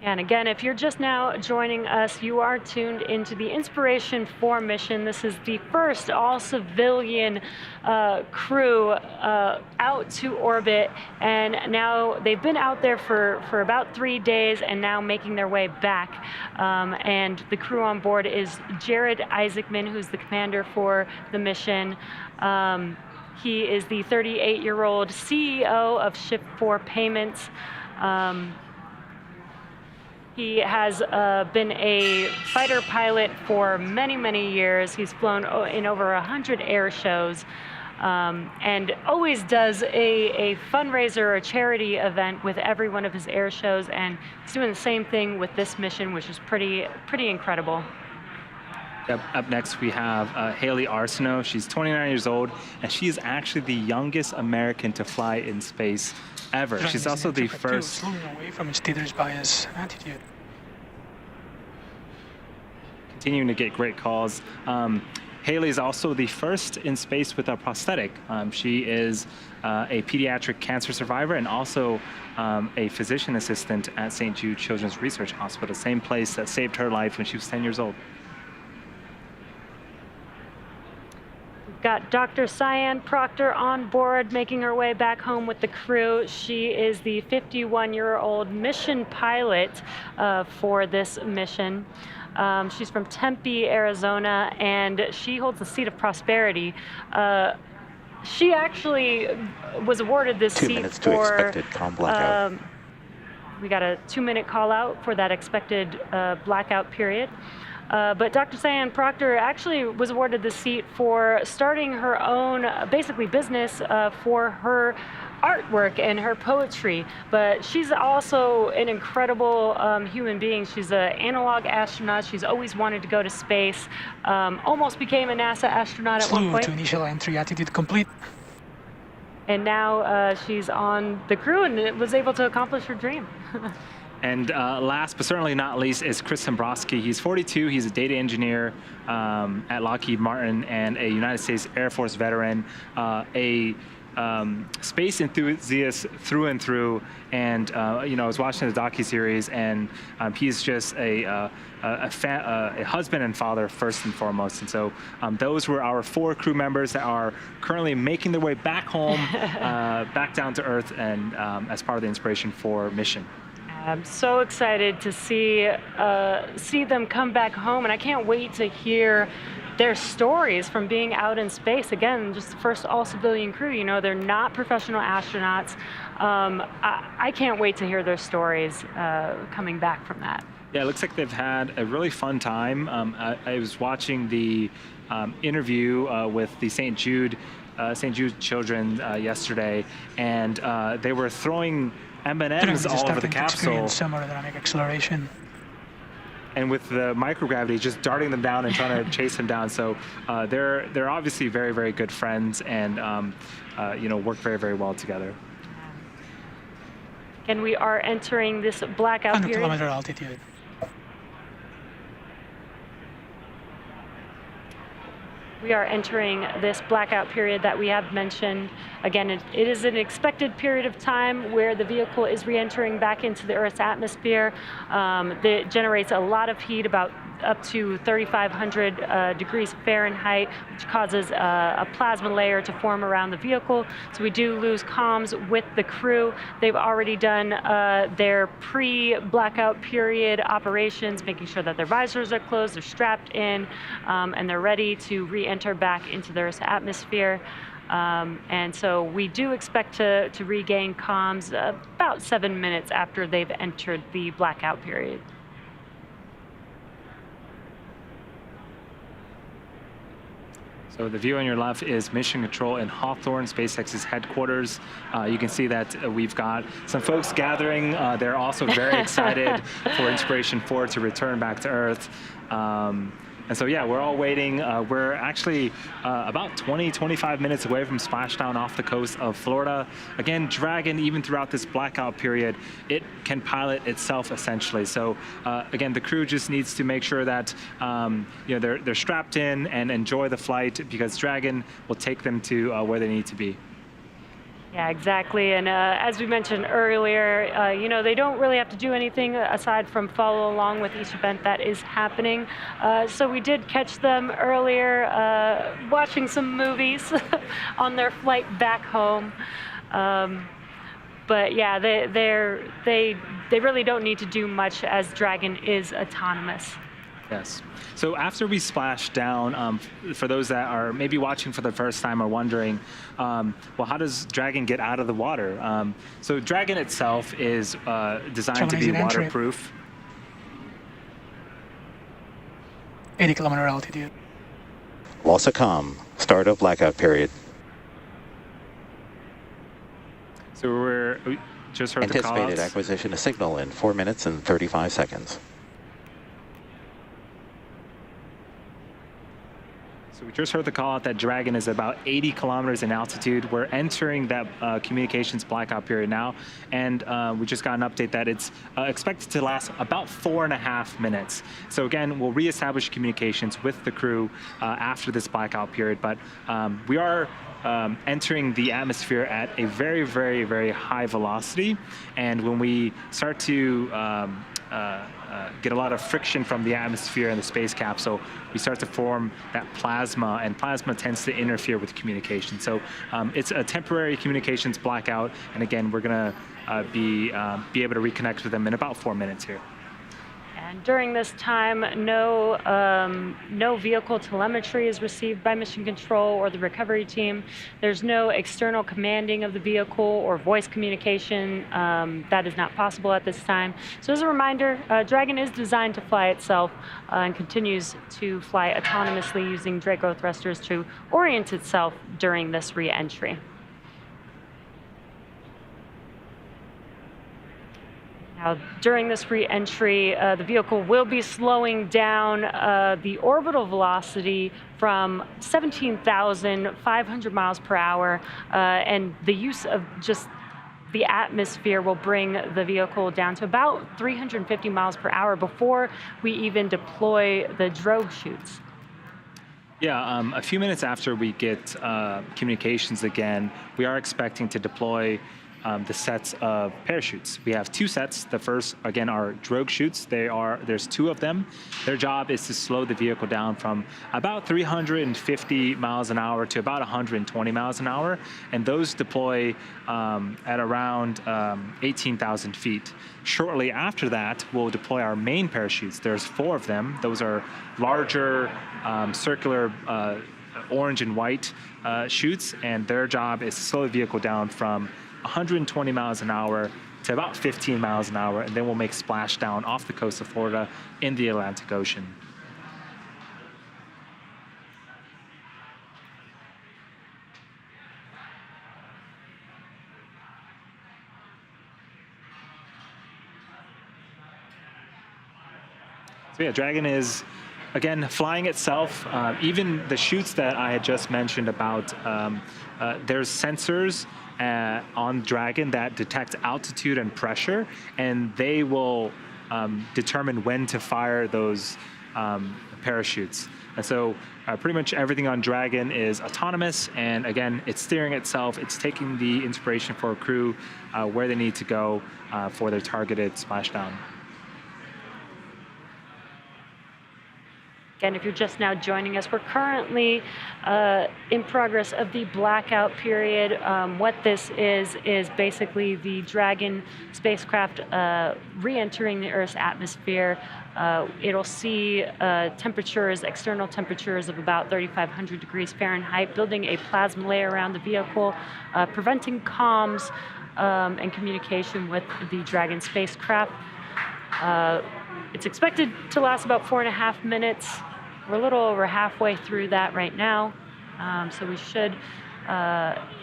And again, if you're just now joining us, you are tuned into the Inspiration4 mission. This is the first all-civilian crew out to orbit, and now they've been out there for about 3 days and now making their way back. And the crew on board is Jared Isaacman, who's the commander for the mission. He is the 38-year-old CEO of Ship4 Payments. He has been a fighter pilot for many, many years. He's flown in over 100 air shows, and always does a fundraiser or a charity event with every one of his air shows, and he's doing the same thing with this mission, which is pretty incredible. Up next, we have Haley Arceneaux. She's 29 years old, and she is actually the youngest American to fly in space ever. She's also the first. Slowing away from its leader's bias attitude. Continuing to get great calls. Haley is also the first in space with a prosthetic. She is a pediatric cancer survivor and also a physician assistant at St. Jude Children's Research Hospital, same place that saved her life when she was 10 years old. Got Dr. Cyan Proctor on board, making her way back home with the crew. She is the 51-year-old mission pilot for this mission. She's from Tempe, Arizona, and she holds the seat of prosperity. She actually was awarded this seat 2 minutes to expected calm blackout. We got a 2-minute call out for that expected blackout period. But Dr. Cyan Proctor actually was awarded the seat for starting her own, basically, business for her artwork and her poetry. But she's also an incredible human being. She's an analog astronaut. She's always wanted to go to space. Almost became a NASA astronaut at one point. To initial entry, attitude complete. And now she's on the crew and was able to accomplish her dream. And last but certainly not least is Chris Dombrowski. He's 42. He's a data engineer at Lockheed Martin and a United States Air Force veteran, a space enthusiast through and through. And you know, I was watching the docuseries, and he's just a husband and father first and foremost. And so those were our 4 crew members that are currently making their way back home, back down to Earth, and as part of the Inspiration4 mission. I'm so excited to see them come back home, and I can't wait to hear their stories from being out in space. Again, just the first all-civilian crew. You know, they're not professional astronauts. I can't wait to hear their stories coming back from that. Yeah, it looks like they've had a really fun time. I was watching the interview with the St. Jude children yesterday, and they were throwing M&Ms all over the capsule. Some aerodynamic acceleration. And with the microgravity, just darting them down and trying to chase them down. So they're obviously very, very good friends, and you know, work very, very well together. And we are entering this blackout 100 period. kilometer altitude. We are entering this blackout period that we have mentioned. Again, it is an expected period of time where the vehicle is re-entering back into the Earth's atmosphere. That generates a lot of heat, about up to 3,500 degrees Fahrenheit, which causes a plasma layer to form around the vehicle. So we do lose comms with the crew. They've already done their pre-blackout period operations, making sure that their visors are closed, they're strapped in, and they're ready to re-enter back into the Earth's atmosphere. And so we do expect to regain comms about 7 minutes after they've entered the blackout period. So the view on your left is Mission Control in Hawthorne, SpaceX's headquarters. You can see that we've got some folks gathering. They're also very excited for Inspiration4 to return back to Earth. And so, yeah, we're all waiting. We're actually about 25 minutes away from Splashdown off the coast of Florida. Again, Dragon, even throughout this blackout period, it can pilot itself essentially. So, again, the crew just needs to make sure that they're strapped in and enjoy the flight, because Dragon will take them to where they need to be. Yeah, exactly. And as we mentioned earlier, they don't really have to do anything aside from follow along with each event that is happening. So we did catch them earlier watching some movies on their flight back home. But yeah, they really don't need to do much, as Dragon is autonomous. Yes. So after we splash down, for those that are maybe watching for the first time or wondering, well, how does Dragon get out of the water? So Dragon itself is designed to be waterproof. 80-kilometer altitude. Loss of comm. Start of blackout period. So we just heard the call-outs. Anticipated acquisition of signal in 4 minutes and 35 seconds. So we just heard the call out that Dragon is about 80 kilometers in altitude. We're entering that communications blackout period now, and we just got an update that it's expected to last about 4.5 minutes. So again, we'll reestablish communications with the crew after this blackout period, but we are entering the atmosphere at a very, very, very high velocity, and when we start to get a lot of friction from the atmosphere and the space capsule, we start to form that plasma, and plasma tends to interfere with communication. So it's a temporary communications blackout, and again, we're going to be able to reconnect with them in about 4 minutes here. And during this time, no vehicle telemetry is received by Mission Control or the recovery team. There's no external commanding of the vehicle or voice communication. That is not possible at this time. So as a reminder, Dragon is designed to fly itself and continues to fly autonomously using Draco thrusters to orient itself during this re-entry. Now, during this re-entry, the vehicle will be slowing down the orbital velocity from 17,500 miles per hour, and the use of just the atmosphere will bring the vehicle down to about 350 miles per hour before we even deploy the drogue chutes. Yeah, a few minutes after we get communications again, we are expecting to deploy the sets of parachutes. We have 2 sets. The first, again, are drogue chutes. There's 2 of them. Their job is to slow the vehicle down from about 350 miles an hour to about 120 miles an hour, and those deploy at around 18,000 feet. Shortly after that, we'll deploy our main parachutes. There's 4 of them. Those are larger, circular, orange and white chutes, and their job is to slow the vehicle down from 120 miles an hour to about 15 miles an hour, and then we'll make splashdown off the coast of Florida in the Atlantic Ocean. So yeah, Dragon is, again, flying itself. Even the chutes that I had just mentioned about, there's sensors on Dragon that detect altitude and pressure, and they will determine when to fire those parachutes. And so pretty much everything on Dragon is autonomous, and again, it's steering itself. It's taking the Inspiration4 crew where they need to go for their targeted splashdown. Again, if you're just now joining us, we're currently in progress of the blackout period. What this is basically the Dragon spacecraft re-entering the Earth's atmosphere. It'll see temperatures, external temperatures of about 3,500 degrees Fahrenheit, building a plasma layer around the vehicle, preventing comms and communication with the Dragon spacecraft. It's expected to last about 4.5 minutes. We're a little over halfway through that right now. So we should,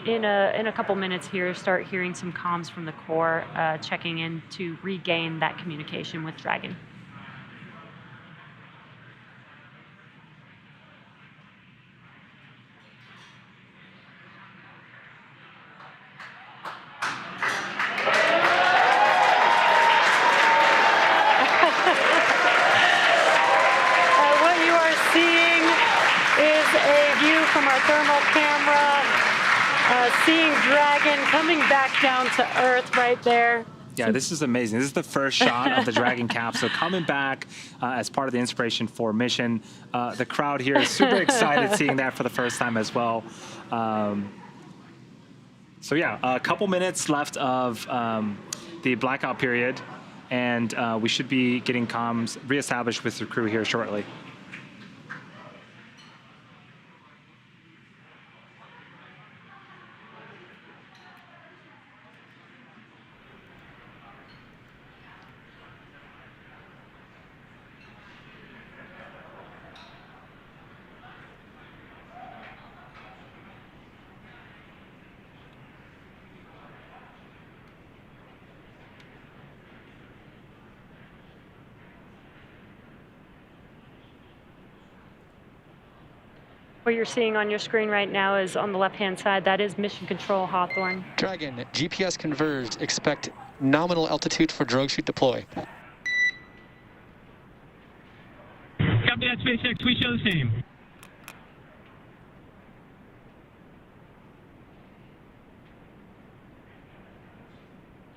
in a couple minutes here, start hearing some comms from the core, checking in to regain that communication with Dragon. Thermal camera, seeing Dragon coming back down to Earth right there. Yeah, this is amazing. This is the first shot of the Dragon capsule coming back as part of the Inspiration4 mission. The crowd here is super excited seeing that for the first time as well. So yeah, a couple minutes left of the blackout period, and we should be getting comms reestablished with the crew here shortly. What you're seeing on your screen right now is on the left-hand side. That is Mission Control Hawthorne. Dragon, GPS converged. Expect nominal altitude for drogue chute deploy. Copy that, SpaceX. We show the same.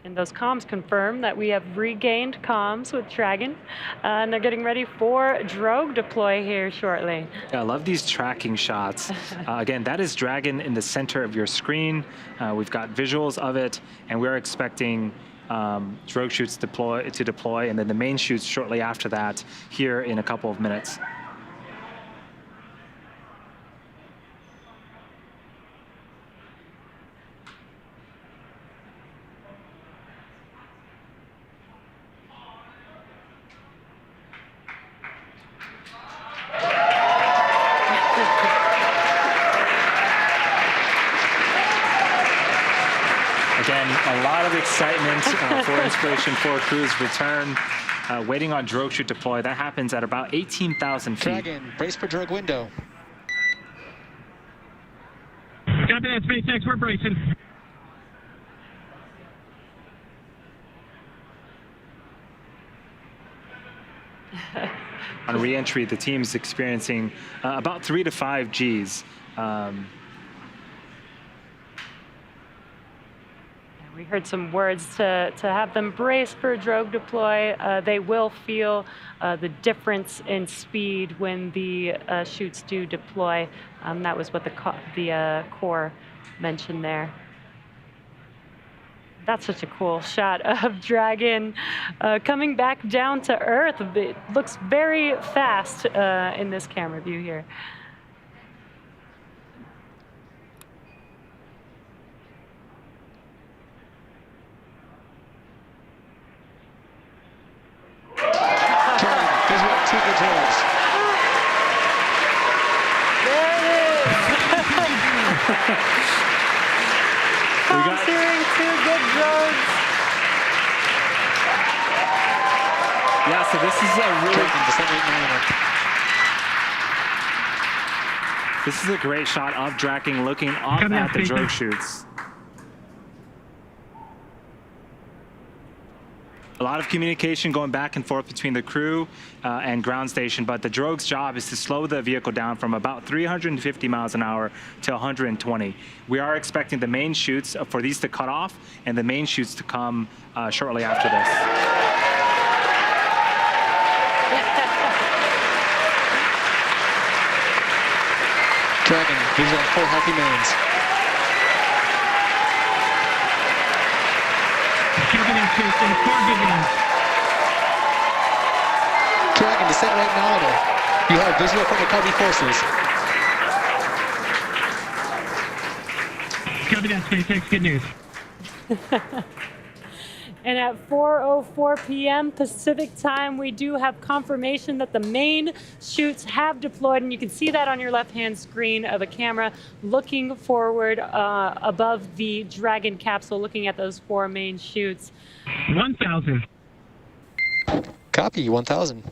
And those comms confirm that we have regained comms with Dragon, and they're getting ready for drogue deploy here shortly. Yeah, I love these tracking shots. Again, that is Dragon in the center of your screen. We've got visuals of it, and we're expecting drogue chutes to deploy, and then the main chutes shortly after that here in a couple of minutes. Again, a lot of excitement for Inspiration4 crew's return, waiting on drogue chute deploy. That happens at about 18,000 feet. Dragon, brace for drogue window. Copy that, SpaceX. We're bracing. On re-entry, the team's experiencing about 3 to 5 Gs. We heard some words to have them brace for drogue deploy. They will feel the difference in speed when the chutes do deploy. That was what the core mentioned there. That's such a cool shot of Dragon coming back down to Earth. It looks very fast in this camera view here. Yeah, so this is a great shot of Dragon looking up at the drogue chutes. A lot of communication going back and forth between the crew and ground station, but the drogue's job is to slow the vehicle down from about 350 miles an hour to 120. We are expecting the main chutes for these to cut off and the main chutes to come shortly after this. Dragon, these are 4 healthy mains. Dragon, descent right nominal. You have visual from recovery forces. Copy that, SpaceX. Good news. And at 4:04 p.m. Pacific time, we do have confirmation that the main chutes have deployed, and you can see that on your left-hand screen of a camera looking forward above the Dragon capsule, looking at those 4 main chutes. 1,000. Copy, 1,000.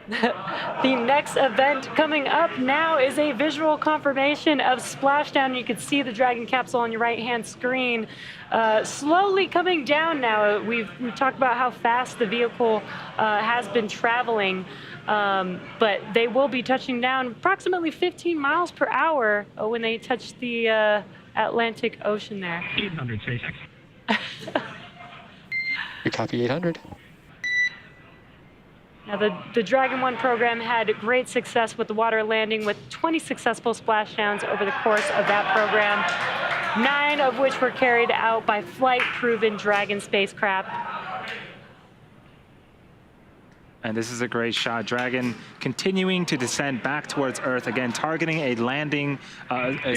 The next event coming up now is a visual confirmation of Splashdown. You can see the Dragon capsule on your right-hand screen slowly coming down now. We've talked about how fast the vehicle has been traveling, but they will be touching down approximately 15 miles per hour when they touch the Atlantic Ocean there. 800 SpaceX. We copy 800. Now, the Dragon 1 program had great success with the water landing, with 20 successful splashdowns over the course of that program, 9 of which were carried out by flight-proven Dragon spacecraft. And this is a great shot. Dragon continuing to descend back towards Earth, again targeting a landing, a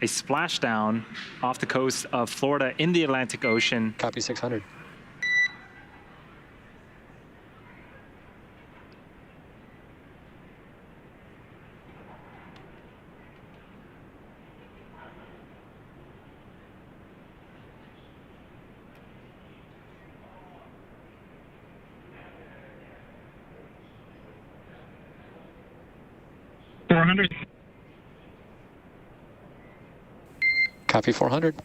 splashdown off the coast of Florida in the Atlantic Ocean. Copy 600. Copy 400.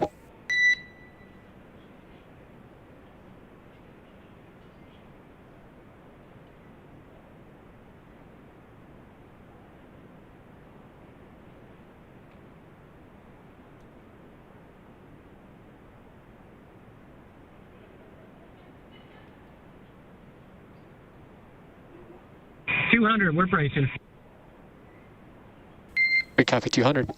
We're bracing. We copy 200.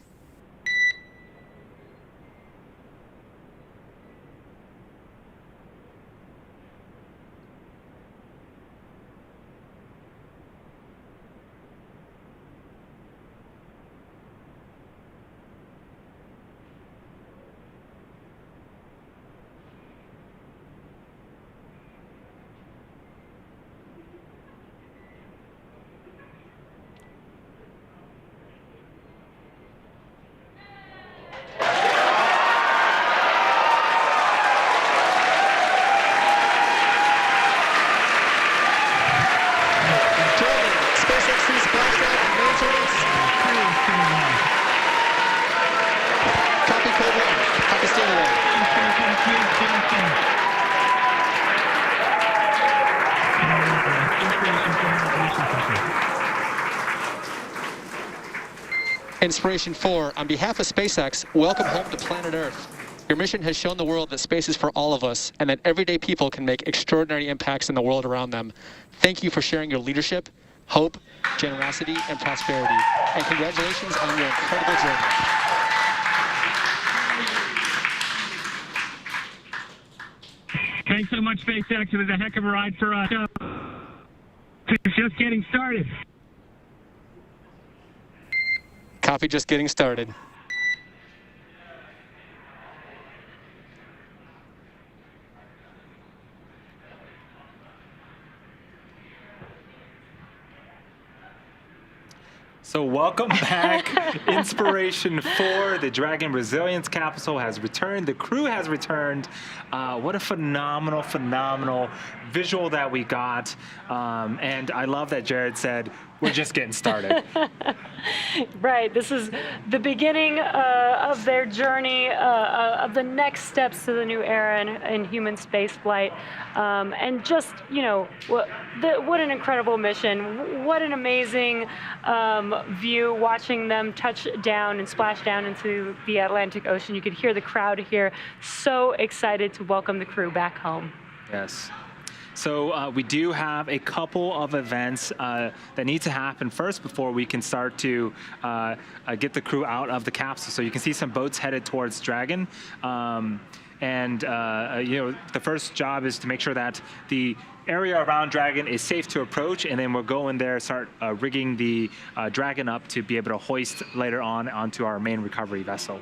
Inspiration4, on behalf of SpaceX, welcome home to planet Earth. Your mission has shown the world that space is for all of us and that everyday people can make extraordinary impacts in the world around them. Thank you for sharing your leadership, hope, generosity, and prosperity. And congratulations on your incredible journey. Thanks so much, SpaceX. It was a heck of a ride for us. It's just getting started. Copy, just getting started. So welcome back, Inspiration4. The Dragon Resilience capsule has returned. The crew has returned. What a phenomenal, phenomenal visual that we got. And I love that Jared said, we're just getting started. Right. This is the beginning of their journey, of the next steps to the new era in human spaceflight. And just, you know, what an incredible mission. What an amazing view watching them touch down and splash down into the Atlantic Ocean. You could hear the crowd here so excited to welcome the crew back home. Yes. So we do have a couple of events that need to happen first before we can start to get the crew out of the capsule. So you can see some boats headed towards Dragon. And you know, the first job is to make sure that the area around Dragon is safe to approach, and then we'll go in there, start rigging the Dragon up to be able to hoist later on onto our main recovery vessel.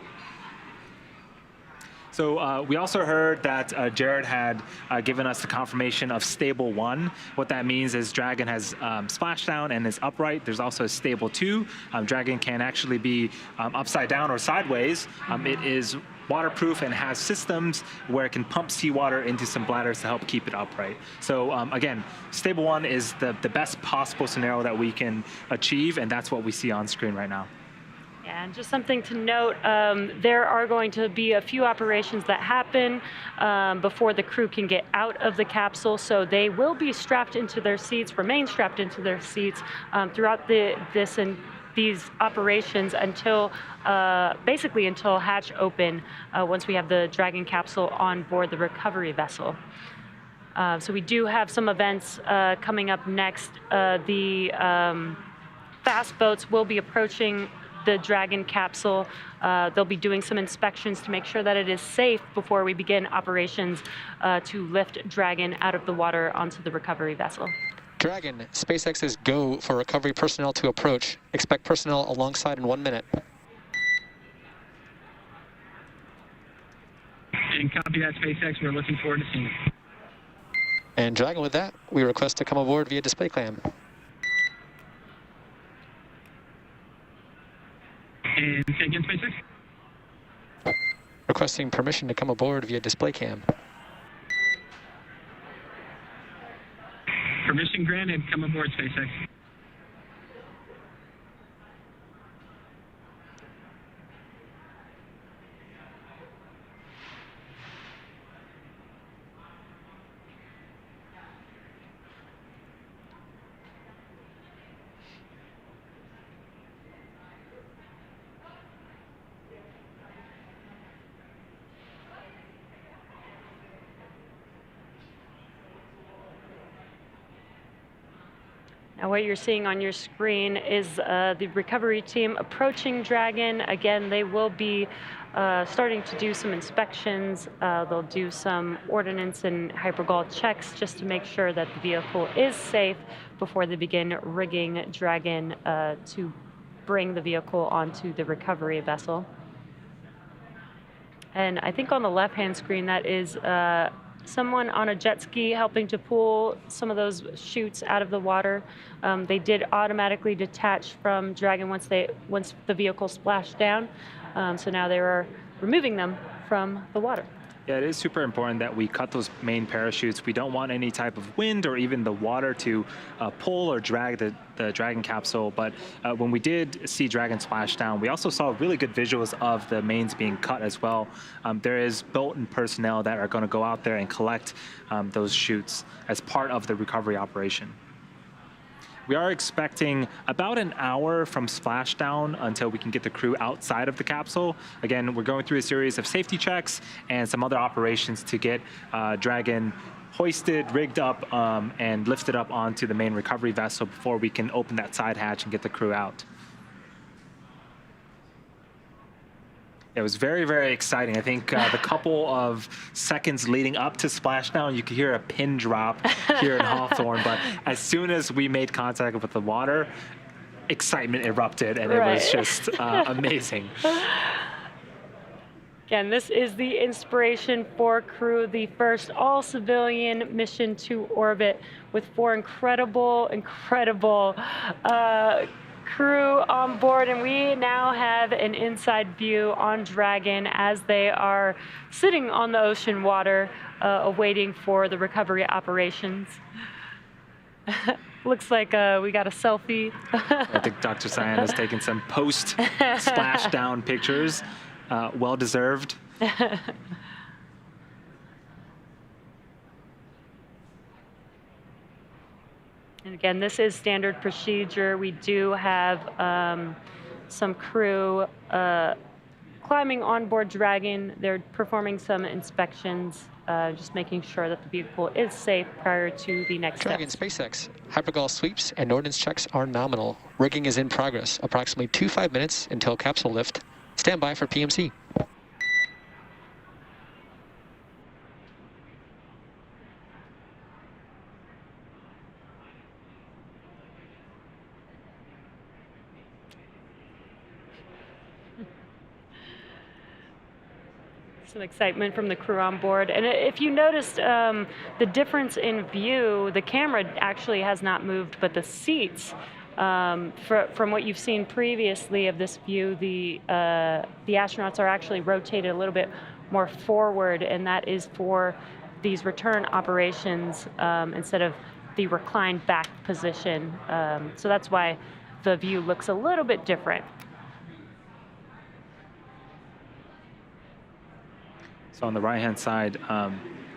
So we also heard that Jared had given us the confirmation of stable 1. What that means is Dragon has splashdown and is upright. There's also a stable 2. Dragon can actually be upside down or sideways. It is waterproof and has systems where it can pump seawater into some bladders to help keep it upright. So again, stable 1 is the best possible scenario that we can achieve, and that's what we see on screen right now. Yeah, and just something to note, there are going to be a few operations that happen before the crew can get out of the capsule, so they will be strapped into their seats, remain strapped into their seats throughout these operations until, basically until hatch open, once we have the Dragon capsule on board the recovery vessel. So we do have some events coming up next. The fast boats will be approaching the Dragon capsule. They'll be doing some inspections to make sure that it is safe before we begin operations to lift Dragon out of the water onto the recovery vessel. Dragon, SpaceX is go for recovery personnel to approach. Expect personnel alongside in 1 minute. And copy that, SpaceX. We're looking forward to seeing you. And Dragon, with that, we request to come aboard via display cam. And say again, SpaceX? Requesting permission to come aboard via display cam. Permission granted. Come aboard, SpaceX. Now what you're seeing on your screen is the recovery team approaching Dragon. Again, they will be starting to do some inspections. They'll do some ordnance and hypergol checks just to make sure that the vehicle is safe before they begin rigging Dragon to bring the vehicle onto the recovery vessel. And I think on the left-hand screen, that is someone on a jet ski helping to pull some of those chutes out of the water. They did automatically detach from Dragon once the vehicle splashed down. So now they are removing them from the water. Yeah, it is super important that we cut those main parachutes. We don't want any type of wind or even the water to pull or drag the Dragon capsule. But when we did see Dragon splash down, we also saw really good visuals of the mains being cut as well. There is boat and personnel that are going to go out there and collect those chutes as part of the recovery operation. We are expecting about an hour from splashdown until we can get the crew outside of the capsule. Again, we're going through a series of safety checks and some other operations to get Dragon hoisted, rigged up, and lifted up onto the main recovery vessel before we can open that side hatch and get the crew out. It was very, very exciting. I think the couple of seconds leading up to splashdown, you could hear a pin drop here in Hawthorne. But as soon as we made contact with the water, excitement erupted, and it was just amazing. Again, this is the Inspiration4 crew, the first all-civilian mission to orbit with 4 incredible crew on board, and we now have an inside view on Dragon as they are sitting on the ocean water awaiting for the recovery operations. Looks like we got a selfie. I think Dr. Cyan has taken some post-splashdown pictures. Well deserved. And again, this is standard procedure. We do have some crew climbing on board Dragon. They're performing some inspections, just making sure that the vehicle is safe prior to the next Dragon steps. SpaceX, hypergol sweeps and ordnance checks are nominal. Rigging is in progress. Approximately 25 minutes until capsule lift. Stand by for PMC. some excitement from the crew on board. And if you noticed the difference in view, the camera actually has not moved, but the seats, from what you've seen previously of this view, the astronauts are actually rotated a little bit more forward, and that is for these return operations instead of the reclined back position. So that's why the view looks a little bit different. So on the right-hand side,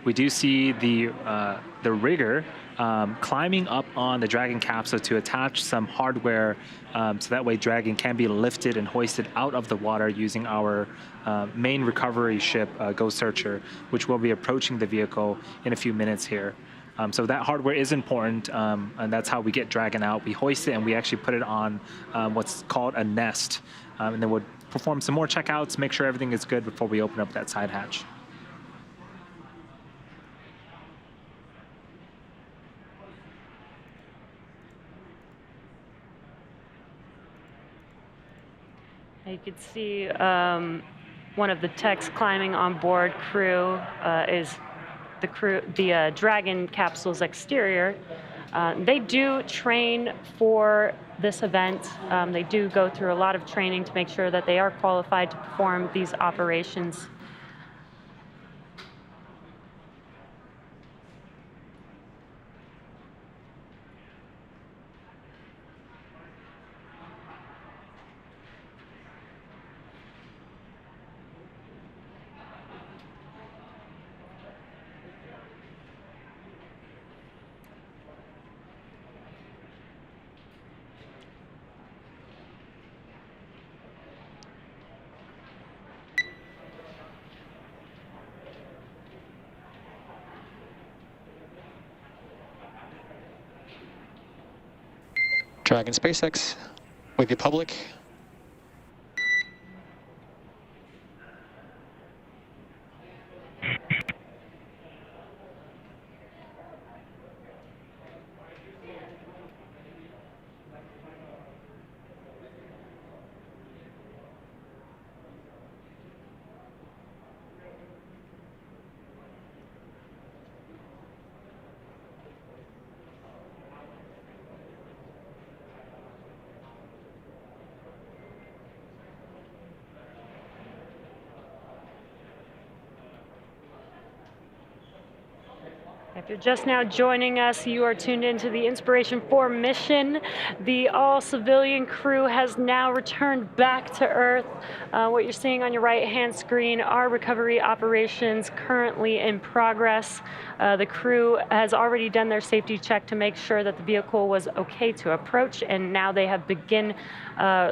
we do see the rigger climbing up on the Dragon capsule to attach some hardware, so that way Dragon can be lifted and hoisted out of the water using our main recovery ship, Ghost Searcher, which will be approaching the vehicle in a few minutes here. So that hardware is important, and that's how we get Dragon out. We hoist it and we actually put it on what's called a nest, and then we'll perform some more checkouts, make sure everything is good before we open up that side hatch. You could see one of the techs climbing on board. Crew is the Dragon capsule's exterior. They do train for this event. They do go through a lot of training to make sure that they are qualified to perform these operations. Dragon SpaceX with the public. If you're just now joining us, you are tuned into the Inspiration4 mission. The all-civilian crew has now returned back to Earth. What you're seeing on your right-hand screen are recovery operations currently in progress. The crew has already done their safety check to make sure that the vehicle was okay to approach, and now they have begun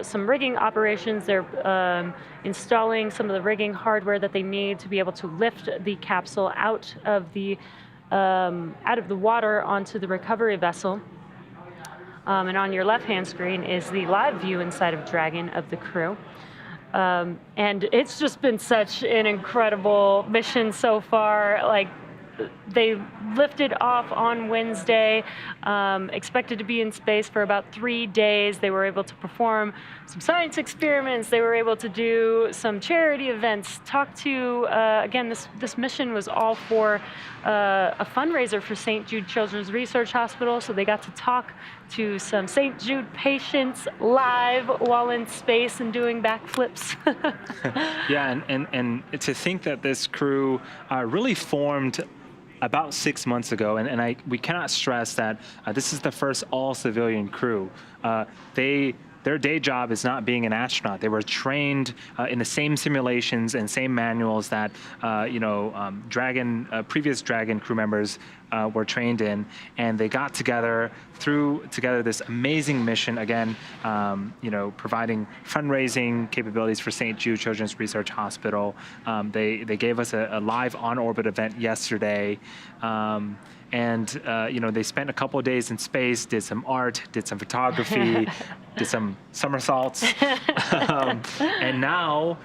some rigging operations. They're installing some of the rigging hardware that they need to be able to lift the capsule out of the water onto the recovery vessel. And on your left-hand screen is the live view inside of Dragon of the crew. And it's just been such an incredible mission so far. Like, they lifted off on Wednesday, expected to be in space for about 3 days. They were able to perform some science experiments. They were able to do some charity events, talk to, again, this mission was all for a fundraiser for St. Jude Children's Research Hospital. So they got to talk to some St. Jude patients live while in space and doing backflips. Yeah, and to think that this crew really formed about 6 months ago, and we cannot stress that this is the first all-civilian crew. Their day job is not being an astronaut. They were trained in the same simulations and same manuals that previous Dragon crew members were trained in, and they got together, threw together this amazing mission. Again, providing fundraising capabilities for St. Jude Children's Research Hospital. They gave us a live on-orbit event yesterday. And they spent a couple of days in space, did some art, did some photography, did some somersaults, and now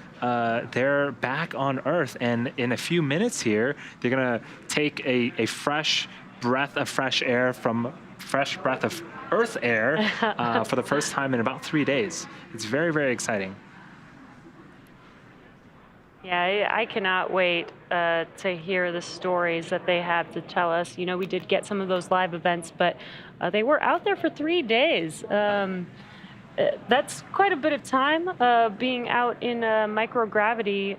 they're back on Earth. And in a few minutes here, they're gonna take a fresh breath of fresh breath of Earth air for the first time in about 3 days. It's very, very exciting. Yeah, I cannot wait to hear the stories that they have to tell us. You know, we did get some of those live events, but they were out there for 3 days. That's quite a bit of time being out in microgravity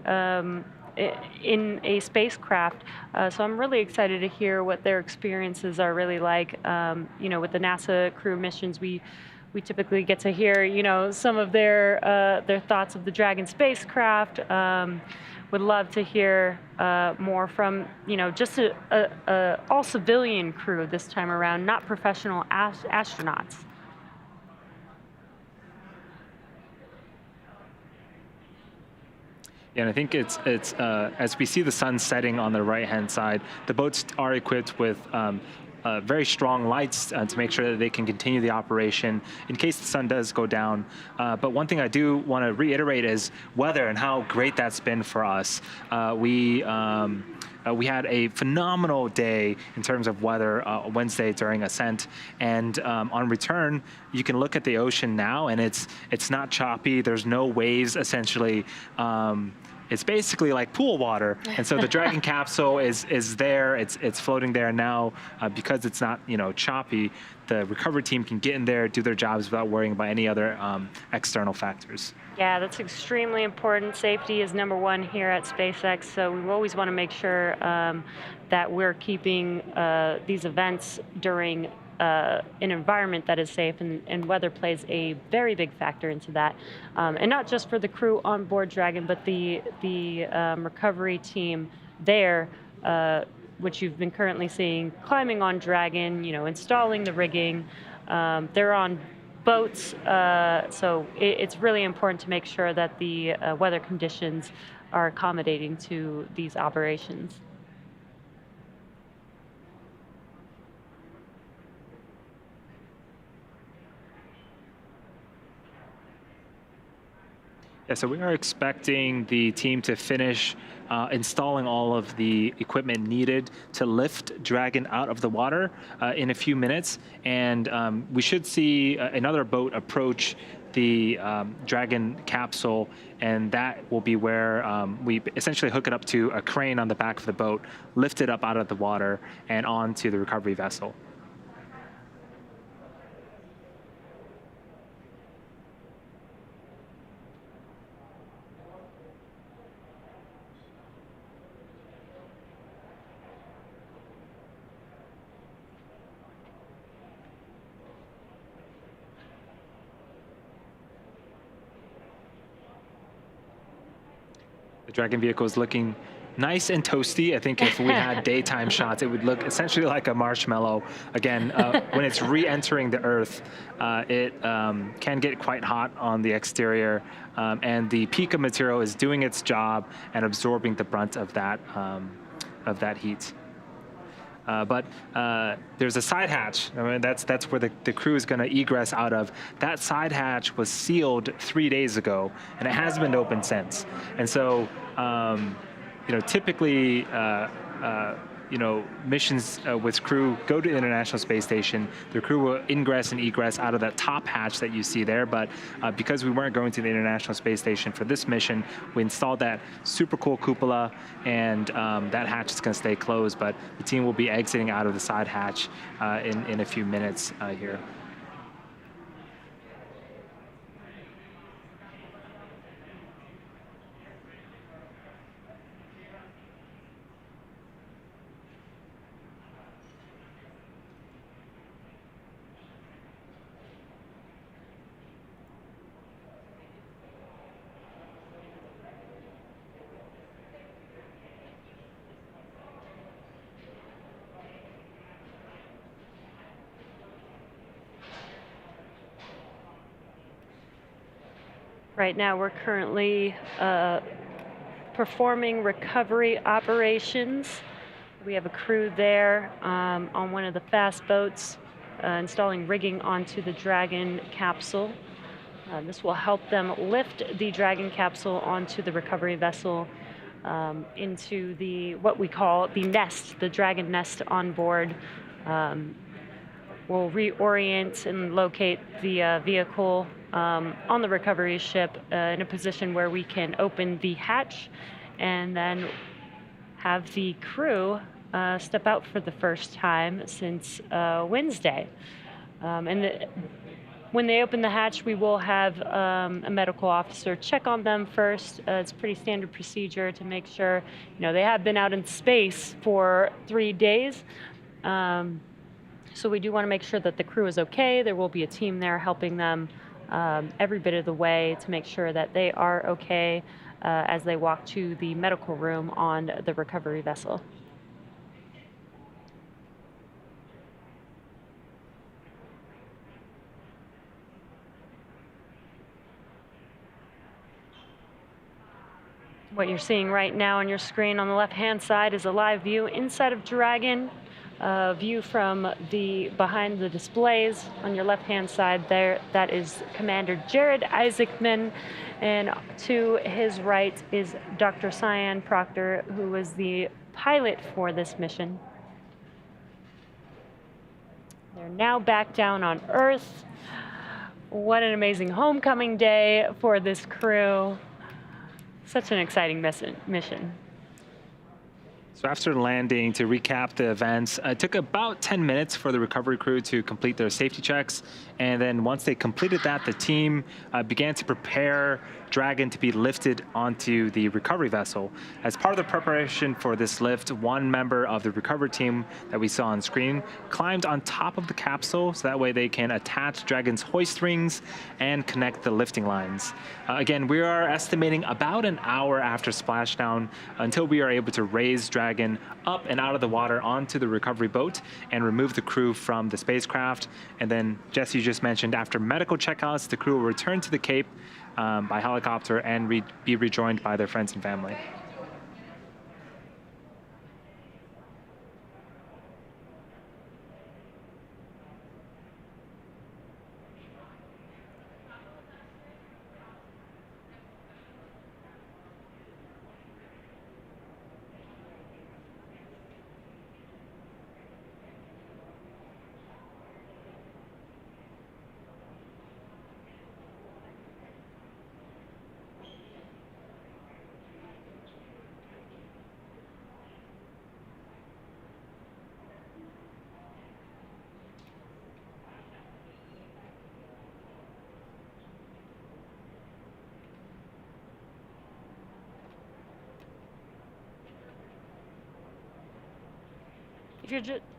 in a spacecraft. So I'm really excited to hear what their experiences are really like. You know, with the NASA crew missions, we typically get to hear, you know, some of their thoughts of the Dragon spacecraft. Would love to hear more from, you know, just a all civilian crew this time around, not professional astronauts. Yeah, and I think it's as we see the sun setting on the right-hand side, the boats are equipped with very strong lights to make sure that they can continue the operation in case the sun does go down. But one thing I do want to reiterate is weather and how great that's been for us. We had a phenomenal day in terms of weather Wednesday during ascent, and on return, you can look at the ocean now, and it's not choppy. There's no waves essentially. It's basically like pool water, and so the Dragon capsule is there. It's floating there now because it's not, you know, choppy. The recovery team can get in there, do their jobs without worrying about any other external factors. Yeah, that's extremely important. Safety is number one here at SpaceX, so we always want to make sure that we're keeping these events during an environment that is safe, and weather plays a very big factor into that. And not just for the crew on board Dragon, but the recovery team there, which you've been currently seeing, climbing on Dragon, you know, installing the rigging. They're on boats, so it's really important to make sure that the weather conditions are accommodating to these operations. Yeah, so we are expecting the team to finish installing all of the equipment needed to lift Dragon out of the water in a few minutes, and we should see another boat approach the Dragon capsule, and that will be where we essentially hook it up to a crane on the back of the boat, lift it up out of the water and onto the recovery vessel. The Dragon vehicle is looking nice and toasty. I think if we had daytime shots, it would look essentially like a marshmallow. Again, when it's re-entering the Earth, it can get quite hot on the exterior, and the Pika material is doing its job and absorbing the brunt of that heat. But there's a side hatch. I mean, that's where the crew is going to egress out of. That side hatch was sealed 3 days ago, and it hasn't been opened since. And so, you know, typically, you know, missions with crew go to the International Space Station. The crew will ingress and egress out of that top hatch that you see there. But because we weren't going to the International Space Station for this mission, we installed that super cool cupola, and that hatch is going to stay closed. But the team will be exiting out of the side hatch in a few minutes here. Right now, we're currently performing recovery operations. We have a crew there on one of the fast boats installing rigging onto the Dragon capsule. This will help them lift the Dragon capsule onto the recovery vessel into what we call the nest, the Dragon nest on board. We'll reorient and locate the vehicle on the recovery ship in a position where we can open the hatch and then have the crew step out for the first time since Wednesday. When they open the hatch, we will have a medical officer check on them first. It's pretty standard procedure to make sure, they have been out in space for 3 days. So we do want to make sure that the crew is okay. There will be a team there helping them every bit of the way to make sure that they are okay as they walk to the medical room on the recovery vessel. What you're seeing right now on your screen on the left-hand side is a live view inside of Dragon. View from behind the displays on your left-hand side there. That is Commander Jared Isaacman, and to his right is Dr. Cyan Proctor, who was the pilot for this mission. They're now back down on Earth. What an amazing homecoming day for this crew. Such an exciting mission. So after landing, to recap the events, it took about 10 minutes for the recovery crew to complete their safety checks. And then once they completed that, the team began to prepare Dragon to be lifted onto the recovery vessel. As part of the preparation for this lift, one member of the recovery team that we saw on screen climbed on top of the capsule, so that way they can attach Dragon's hoist rings and connect the lifting lines. Again, we are estimating about an hour after splashdown until we are able to raise Dragon up and out of the water onto the recovery boat and remove the crew from the spacecraft. And then, Jesse, you just mentioned, after medical checkouts, the crew will return to the Cape by helicopter and be rejoined by their friends and family.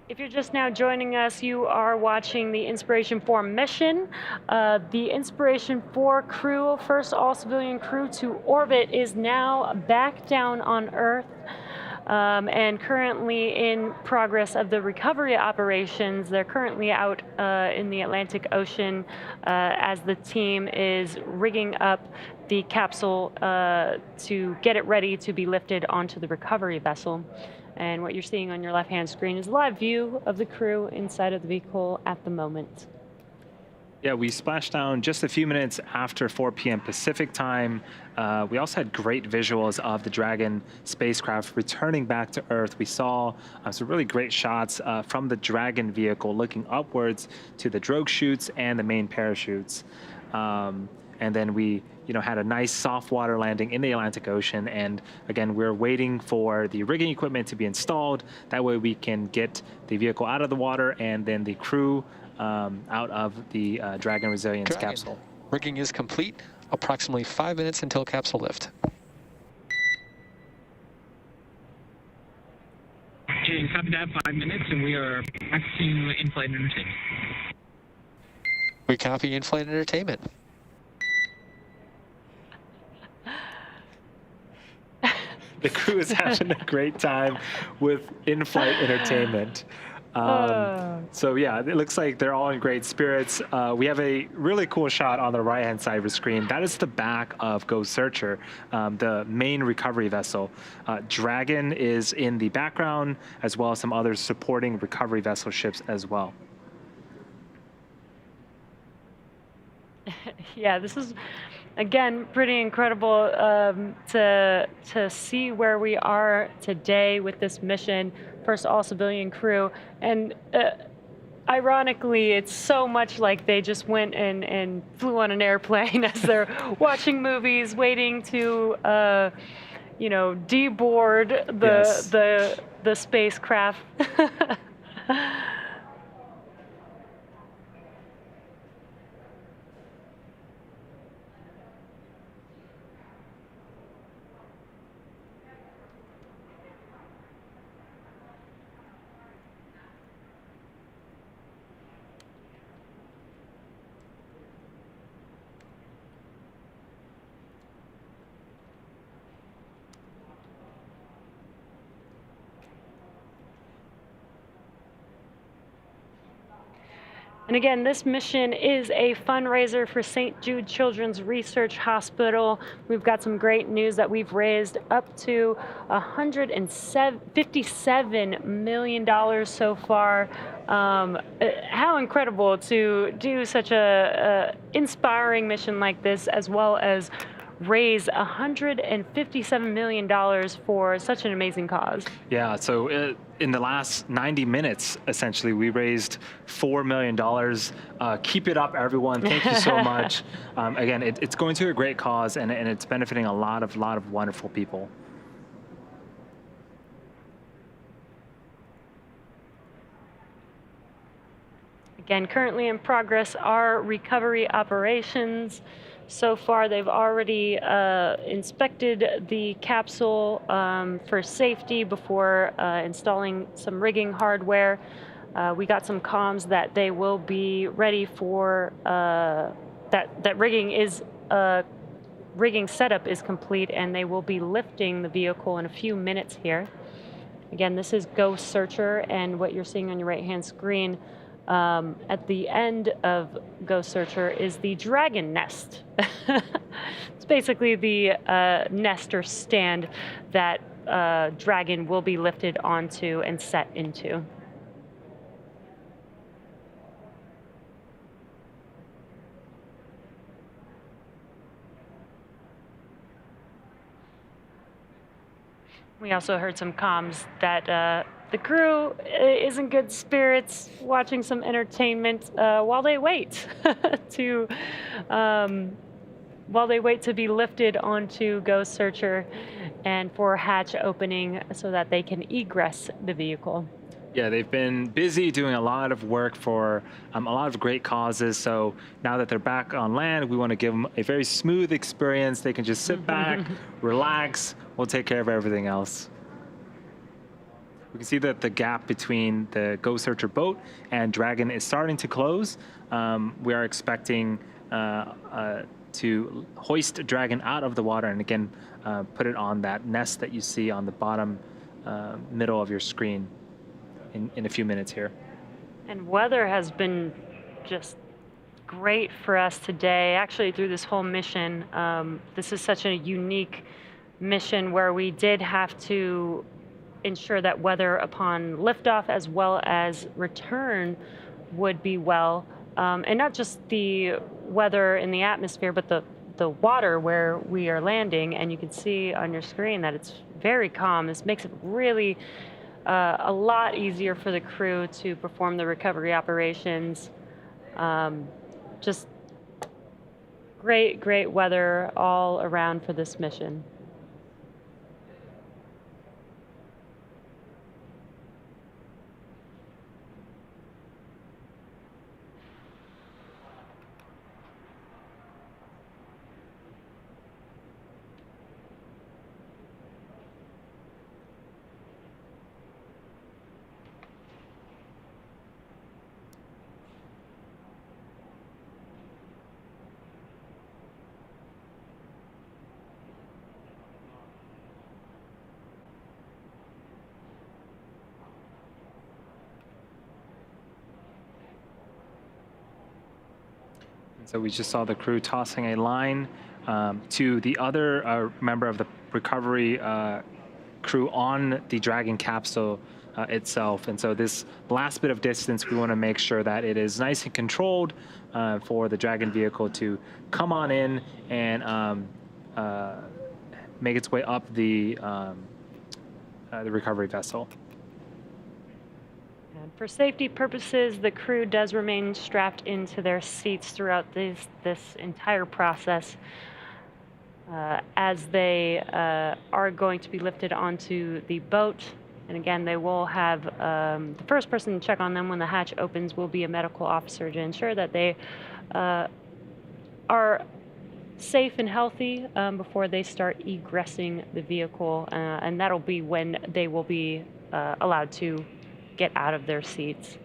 If you're just now joining us, you are watching the Inspiration4 mission. The Inspiration4 crew, first all-civilian crew to orbit, is now back down on Earth and currently in progress of the recovery operations. They're currently out in the Atlantic Ocean as the team is rigging up the capsule to get it ready to be lifted onto the recovery vessel. And what you're seeing on your left-hand screen is a live view of the crew inside of the vehicle at the moment. Yeah, we splashed down just a few minutes after 4 p.m. Pacific time. We also had great visuals of the Dragon spacecraft returning back to Earth. We saw some really great shots from the Dragon vehicle looking upwards to the drogue chutes and the main parachutes. And then we had a nice soft water landing in the Atlantic Ocean. And again, we're waiting for the rigging equipment to be installed. That way we can get the vehicle out of the water and then the crew out of the Dragon Resilience capsule. Rigging is complete. Approximately 5 minutes until capsule lift. Okay, copy that, 5 minutes, and we are back to in-flight entertainment. We copy in-flight entertainment. The crew is having a great time with in-flight entertainment. So yeah, it looks like they're all in great spirits. We have a really cool shot on the right-hand side of the screen. That is the back of Ghost Searcher, the main recovery vessel. Dragon is in the background, as well as some other supporting recovery vessel ships as well. Yeah, this is, again, pretty incredible to see where we are today with this mission. First all-civilian crew. And ironically, it's so much like they just went and flew on an airplane as they're watching movies, waiting to you know, deboard Yes. the spacecraft. And again, this mission is a fundraiser for St. Jude Children's Research Hospital. We've got some great news that we've raised up to $157 million so far. How incredible to do such a inspiring mission like this, as well as raise $157 million for such an amazing cause. Yeah, so in the last 90 minutes, essentially, we raised $4 million. Keep it up, everyone. Thank you so much. Again, it's going to a great cause, and it's benefiting a lot of wonderful people. Again, currently in progress are recovery operations. So far, they've already inspected the capsule for safety before installing some rigging hardware. We got some comms that they will be ready for, that rigging setup is complete, and they will be lifting the vehicle in a few minutes here. Again, this is Ghost Searcher, and what you're seeing on your right-hand screen at the end of Ghost Searcher is the Dragon Nest. It's basically the nest or stand that Dragon will be lifted onto and set into. We also heard some comms that the crew is in good spirits, watching some entertainment while they wait to be lifted onto Ghost Searcher and for hatch opening so that they can egress the vehicle. Yeah, they've been busy doing a lot of work for a lot of great causes. So now that they're back on land, we want to give them a very smooth experience. They can just sit back, relax. We'll take care of everything else. We can see that the gap between the Ghost Searcher boat and Dragon is starting to close. We are expecting to hoist Dragon out of the water and again put it on that nest that you see on the bottom middle of your screen in a few minutes here. And weather has been just great for us today, actually through this whole mission. This is such a unique mission where we did have to ensure that weather upon liftoff as well as return would be well. And not just the weather in the atmosphere, but the water where we are landing. And you can see on your screen that it's very calm. This makes it really a lot easier for the crew to perform the recovery operations. Just great weather all around for this mission. So we just saw the crew tossing a line to the other member of the recovery crew on the Dragon capsule itself. And so this last bit of distance, we want to make sure that it is nice and controlled for the Dragon vehicle to come on in and make its way up the recovery vessel. For safety purposes, the crew does remain strapped into their seats throughout this entire process. as they are going to be lifted onto the boat. And again, they will have the first person to check on them when the hatch opens will be a medical officer to ensure that they are safe and healthy before they start egressing the vehicle. And that'll be when they will be allowed to get out of their seats.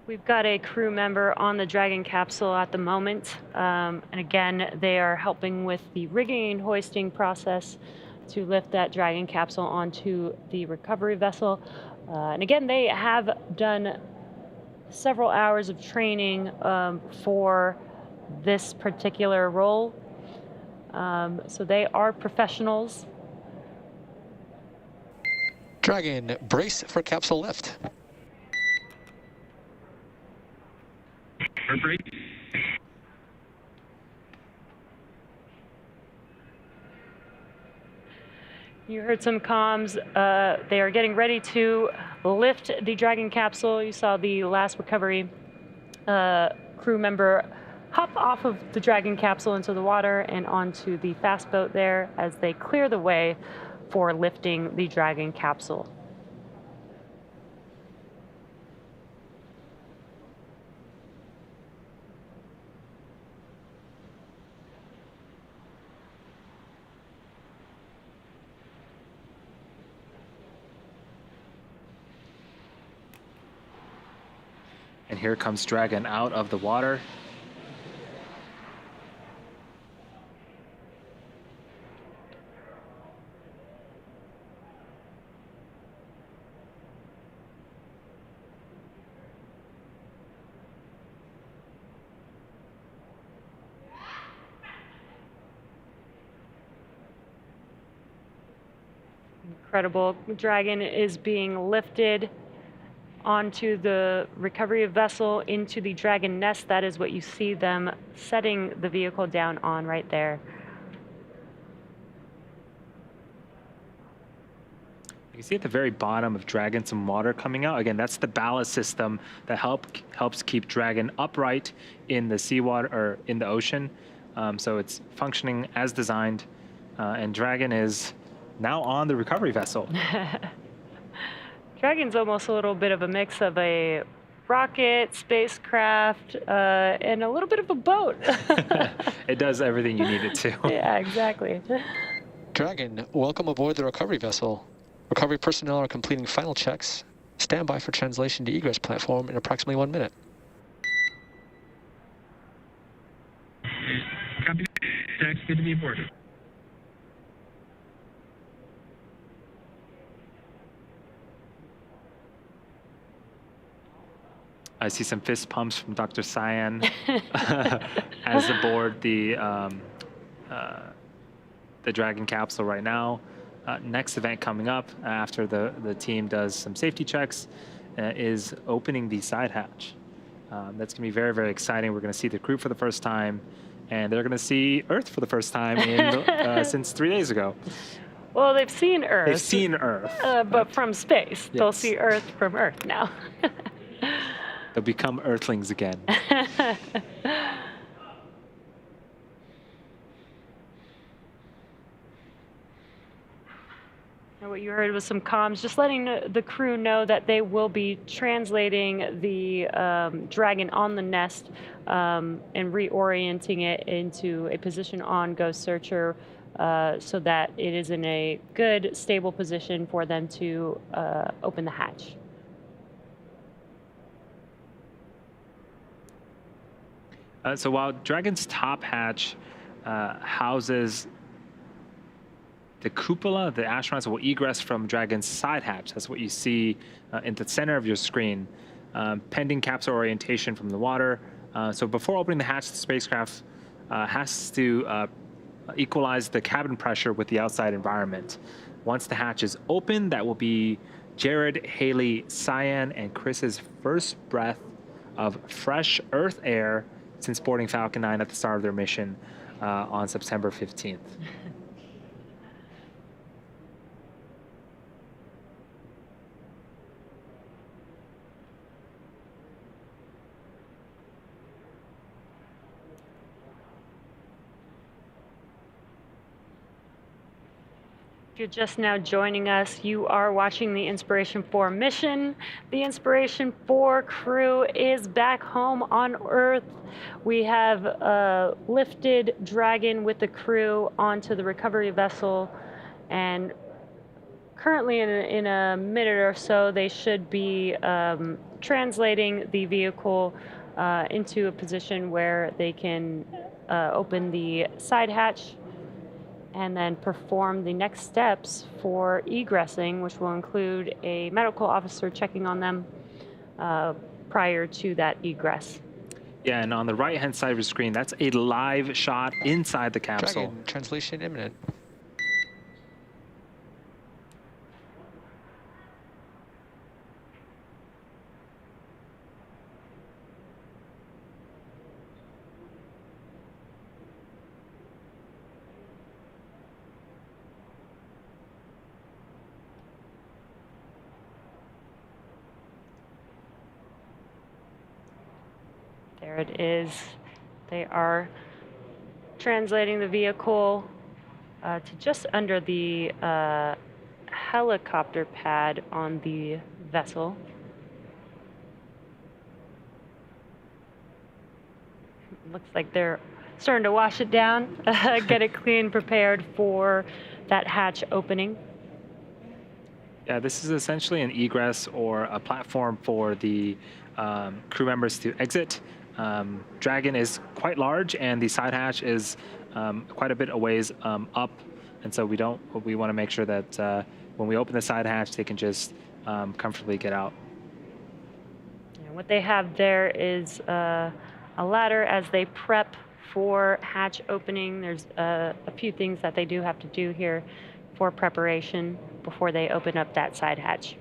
We've got a crew member on the Dragon capsule at the moment. And again, they are helping with the rigging and hoisting process to lift that Dragon capsule onto the recovery vessel. And again, they have done several hours of training for this particular role. So they are professionals. Dragon, brace for capsule lift. You heard some comms. They are getting ready to lift the Dragon capsule. You saw the last recovery crew member hop off of the Dragon capsule into the water and onto the fast boat there as they clear the way for lifting the Dragon capsule. And here comes Dragon out of the water. Incredible. Dragon is being lifted onto the recovery vessel into the Dragon nest. That is what you see them setting the vehicle down on right there. You can see at the very bottom of Dragon some water coming out. Again, that's the ballast system that helps keep Dragon upright in the seawater or in the ocean. So it's functioning as designed, and Dragon is now on the recovery vessel. Dragon's almost a little bit of a mix of a rocket, spacecraft, and a little bit of a boat. It does everything you need it to. Yeah, exactly. Dragon, welcome aboard the recovery vessel. Recovery personnel are completing final checks. Stand by for translation to egress platform in approximately 1 minute. Copy. Thanks. Good to be aboard. I see some fist pumps from Dr. Cyan as aboard the Dragon capsule right now. Next event coming up after the team does some safety checks is opening the side hatch. That's going to be very, very exciting. We're going to see the crew for the first time, and they're going to see Earth for the first time since 3 days ago. Well, they've seen Earth. They've seen Earth. But from space. Yes. They'll see Earth from Earth now. They'll become Earthlings again. And what you heard was some comms, just letting the crew know that they will be translating the Dragon on the nest and reorienting it into a position on Ghost Searcher so that it is in a good, stable position for them to open the hatch. So while Dragon's top hatch houses the cupola, the astronauts will egress from Dragon's side hatch. That's what you see in the center of your screen, pending capsule orientation from the water. So before opening the hatch, the spacecraft has to equalize the cabin pressure with the outside environment. Once the hatch is open, that will be Jared, Haley, Cyan, and Chris's first breath of fresh Earth air since boarding Falcon 9 at the start of their mission on September 15th. If you're just now joining us, you are watching the Inspiration4 mission. The Inspiration4 crew is back home on Earth. We have lifted Dragon with the crew onto the recovery vessel, and currently in a minute or so, they should be translating the vehicle into a position where they can open the side hatch and then perform the next steps for egressing, which will include a medical officer checking on them prior to that egress. Yeah, and on the right-hand side of your screen, that's a live shot inside the capsule. Dragon, translation imminent. There it is. They are translating the vehicle to just under the helicopter pad on the vessel. Looks like they're starting to wash it down, get it clean, prepared for that hatch opening. Yeah, this is essentially an egress or a platform for the crew members to exit. Dragon is quite large, and the side hatch is quite a bit a ways up, and so we want to make sure that when we open the side hatch, they can just comfortably get out. And what they have there is a ladder as they prep for hatch opening. There's a few things that they do have to do here for preparation before they open up that side hatch.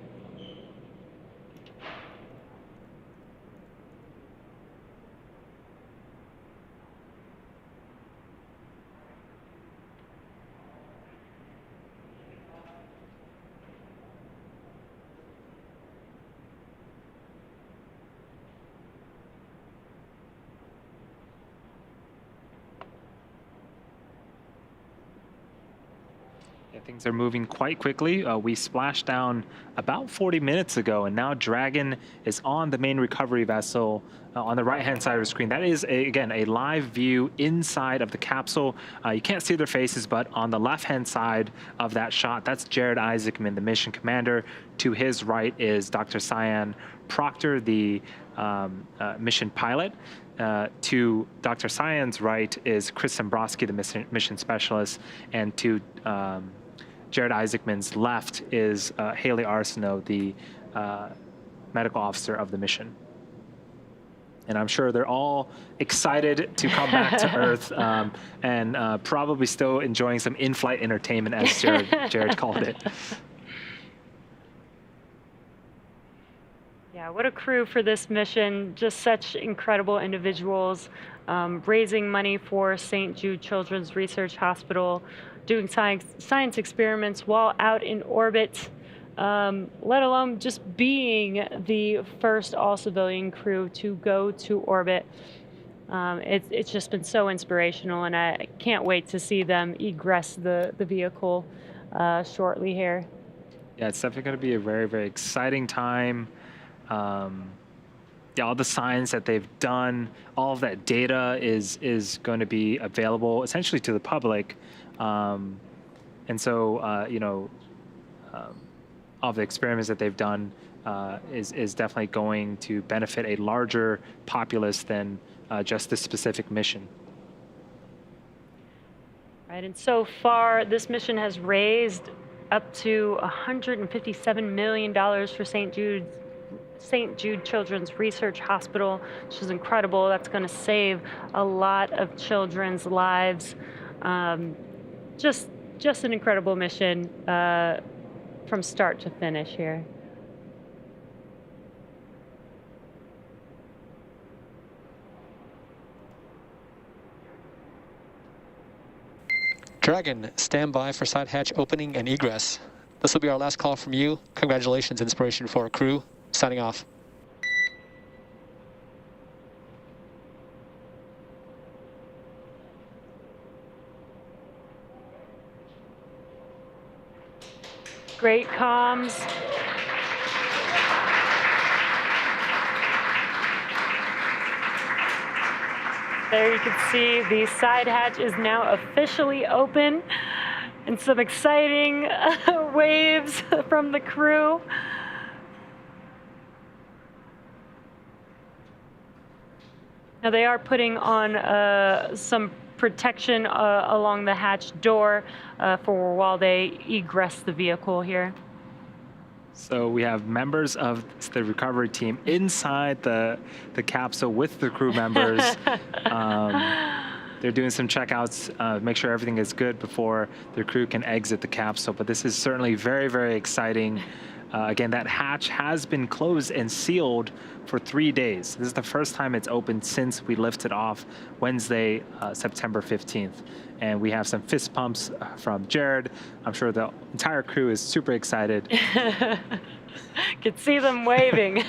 Yeah, things are moving quite quickly. We splashed down about 40 minutes ago, and now Dragon is on the main recovery vessel on the right-hand side of the screen. That is, again, a live view inside of the capsule. You can't see their faces, but on the left-hand side of that shot, that's Jared Isaacman, the mission commander. To his right is Dr. Cyan Proctor, the mission pilot. To Dr. Cyan's right is Chris Dombrowski, the mission specialist, and to Jared Isaacman's left is Haley Arceneaux, the medical officer of the mission. And I'm sure they're all excited to come back to Earth and probably still enjoying some in-flight entertainment, as Jared called it. Yeah, what a crew for this mission. Just such incredible individuals, raising money for St. Jude Children's Research Hospital, doing science experiments while out in orbit, let alone just being the first all-civilian crew to go to orbit. It's just been so inspirational, and I can't wait to see them egress the vehicle shortly here. Yeah, it's definitely going to be a very, very exciting time. Yeah, all the science that they've done, all of that data is going to be available essentially to the public. And so, you know, all the experiments that they've done is definitely going to benefit a larger populace than just this specific mission. Right, Right, and so far, this mission has raised up to $157 million for St. Jude Children's Research Hospital, which is incredible. That's going to save a lot of children's lives. Just an incredible mission from start to finish here. Dragon, stand by for side hatch opening and egress. This will be our last call from you. Congratulations, Inspiration4 crew. Signing off. Great comms. There you can see the side hatch is now officially open, and some exciting waves from the crew. Now they are putting on some protection along the hatch door for while they egress the vehicle here. So we have members of the recovery team inside the capsule with the crew members. They're doing some checkouts, make sure everything is good before the crew can exit the capsule. But this is certainly very, very exciting. Again, that hatch has been closed and sealed for 3 days. This is the first time it's opened since we lifted off Wednesday, September 15th. And we have some fist pumps from Jared. I'm sure the entire crew is super excited. Could see them waving.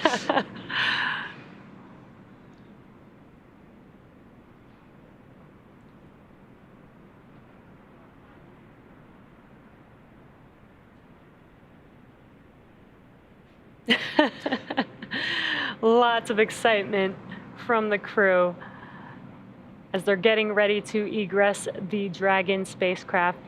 Lots of excitement from the crew as they're getting ready to egress the Dragon spacecraft.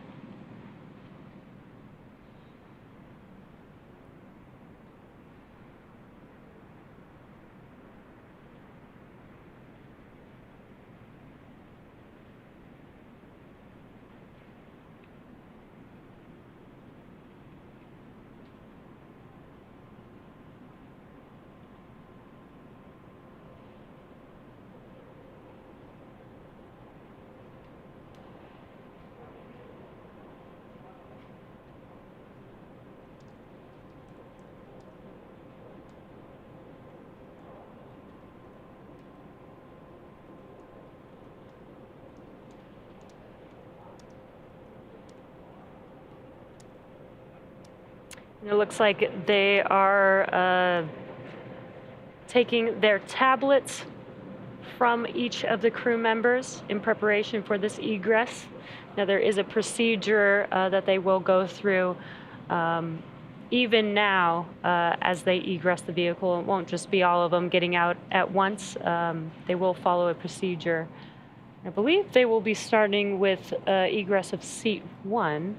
It looks like they are taking their tablets from each of the crew members in preparation for this egress. Now there is a procedure that they will go through even now as they egress the vehicle. It won't just be all of them getting out at once. They will follow a procedure. I believe they will be starting with egress of seat 1.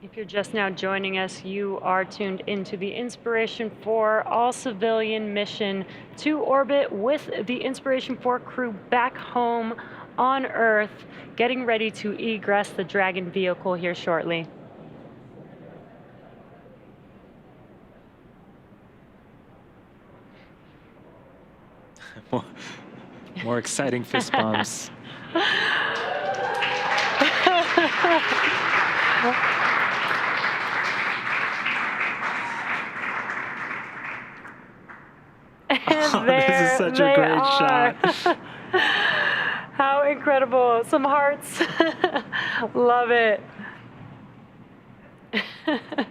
If you're just now joining us, you are tuned into the Inspiration4 all-civilian mission to orbit with the Inspiration4 crew back home on Earth, getting ready to egress the Dragon vehicle here shortly. More exciting fist bumps. And this is such a great shot. How incredible. Some hearts. Love it.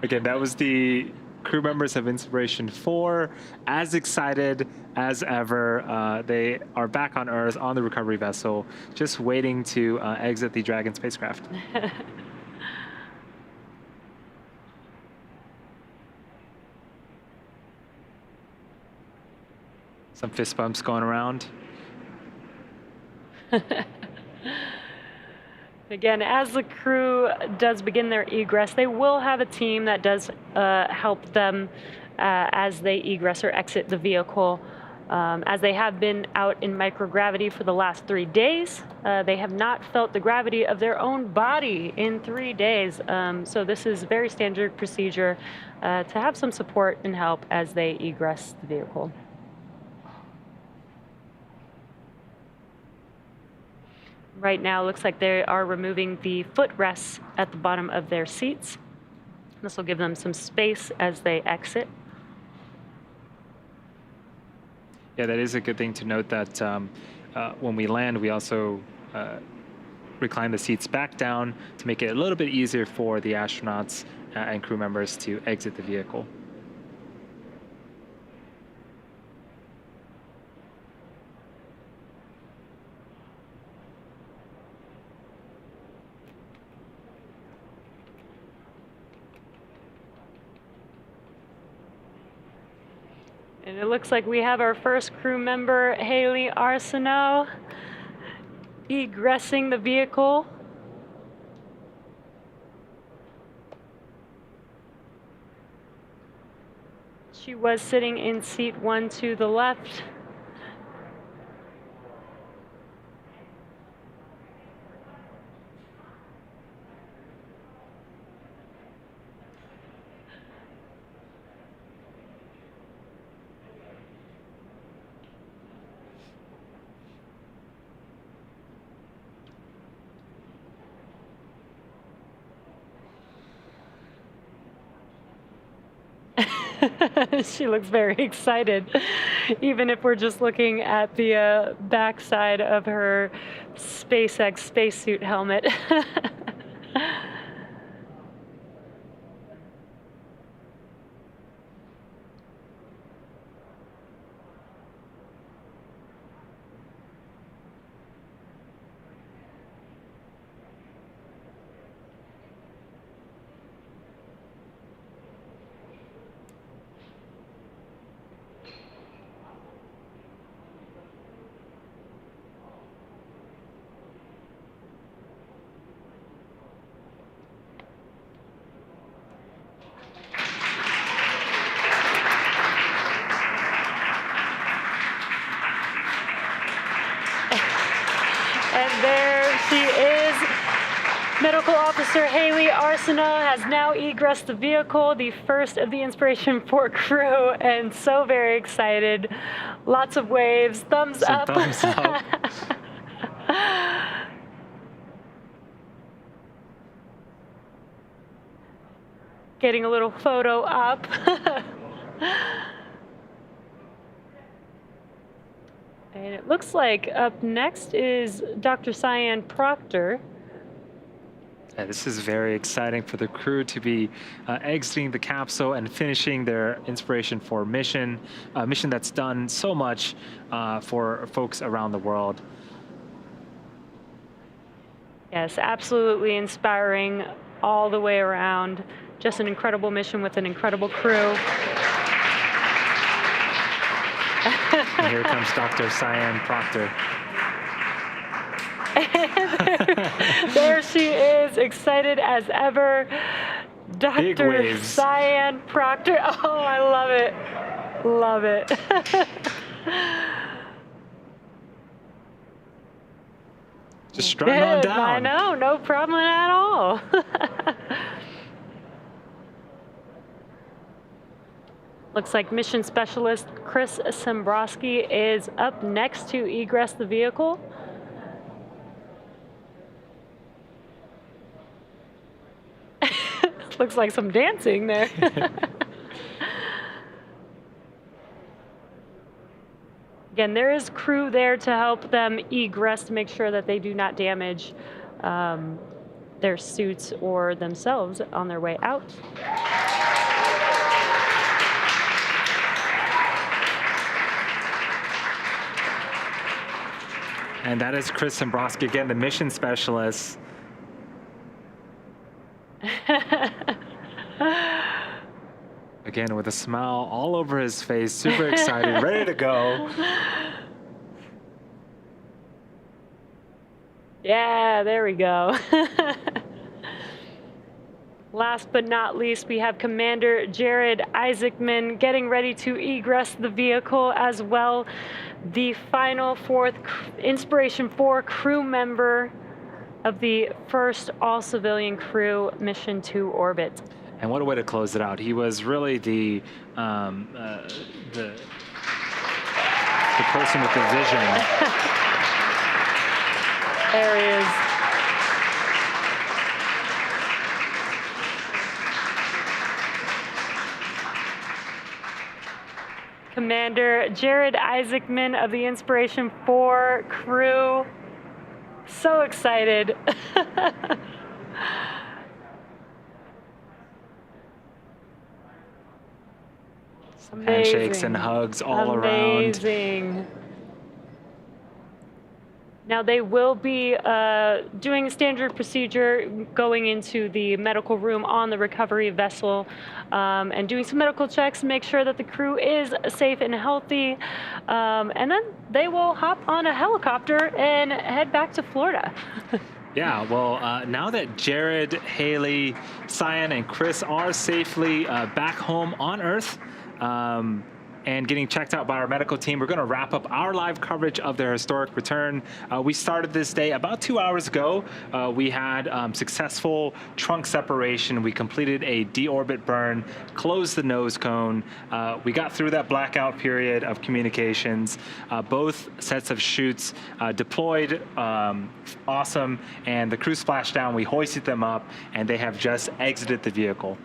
Again, that was the crew members of Inspiration4, as excited as ever. They are back on Earth on the recovery vessel, just waiting to exit the Dragon spacecraft. Some fist bumps going around. Again, as the crew does begin their egress, they will have a team that does help them as they egress or exit the vehicle. As they have been out in microgravity for the last 3 days, they have not felt the gravity of their own body in 3 days. So this is very standard procedure to have some support and help as they egress the vehicle. Right now, it looks like they are removing the footrests at the bottom of their seats. This will give them some space as they exit. Yeah, that is a good thing to note that when we land, we also recline the seats back down to make it a little bit easier for the astronauts and crew members to exit the vehicle. And it looks like we have our first crew member, Haley Arceneaux, egressing the vehicle. She was sitting in seat 1 to the left. She looks very excited, even if we're just looking at the backside of her SpaceX spacesuit helmet. And there she is. Medical Officer Haley Arceneaux has now egressed the vehicle, the first of the Inspiration4 crew, and so very excited. Lots of waves, thumbs up. Thumbs up. Getting a little photo up. And it looks like up next is Dr. Cyan Proctor. Yeah, this is very exciting for the crew to be exiting the capsule and finishing their Inspiration4 mission, a mission that's done so much for folks around the world. Yes, absolutely inspiring all the way around. Just an incredible mission with an incredible crew. And here comes Dr. Cyan Proctor. There she is, excited as ever. Dr. Cyan Proctor. Oh, I love it. Love it. Just strutting on down. I know, no problem at all. Looks like Mission Specialist Chris Sembrowski is up next to egress the vehicle. Looks like some dancing there. Again, there is crew there to help them egress to make sure that they do not damage their suits or themselves on their way out. And that is Chris Dombrowski, again, the mission specialist. Again, with a smile all over his face, super excited, ready to go. Yeah, there we go. Last but not least, we have Commander Jared Isaacman getting ready to egress the vehicle as well. The final fourth Inspiration4 crew member of the first all-civilian crew mission to orbit. And what a way to close it out. He was really the person with the vision. There he is. Commander Jared Isaacman of the Inspiration4 crew. So excited. Handshakes and hugs all around. Amazing. Now they will be doing a standard procedure, going into the medical room on the recovery vessel and doing some medical checks to make sure that the crew is safe and healthy. And then they will hop on a helicopter and head back to Florida. Yeah, well, now that Jared, Haley, Cyan, and Chris are safely back home on Earth, and getting checked out by our medical team, we're going to wrap up our live coverage of their historic return. We started this day about 2 hours ago. We had successful trunk separation. We completed a deorbit burn, closed the nose cone. We got through that blackout period of communications. Both sets of chutes deployed, awesome. And the crew splashdown, we hoisted them up, and they have just exited the vehicle.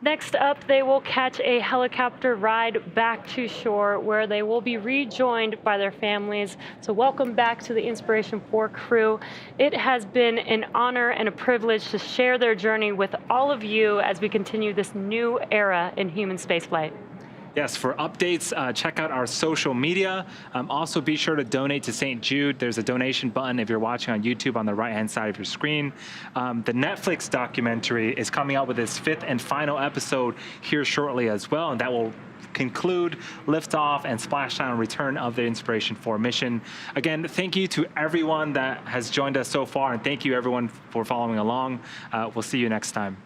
Next up, they will catch a helicopter ride back to shore where they will be rejoined by their families. So welcome back to the Inspiration4 crew. It has been an honor and a privilege to share their journey with all of you as we continue this new era in human spaceflight. Yes, for updates, check out our social media. Also, be sure to donate to St. Jude. There's a donation button if you're watching on YouTube on the right-hand side of your screen. The Netflix documentary is coming out with its 5th and final episode here shortly as well, and that will conclude liftoff and splashdown return of the Inspiration4 mission. Again, thank you to everyone that has joined us so far, and thank you everyone for following along. We'll see you next time.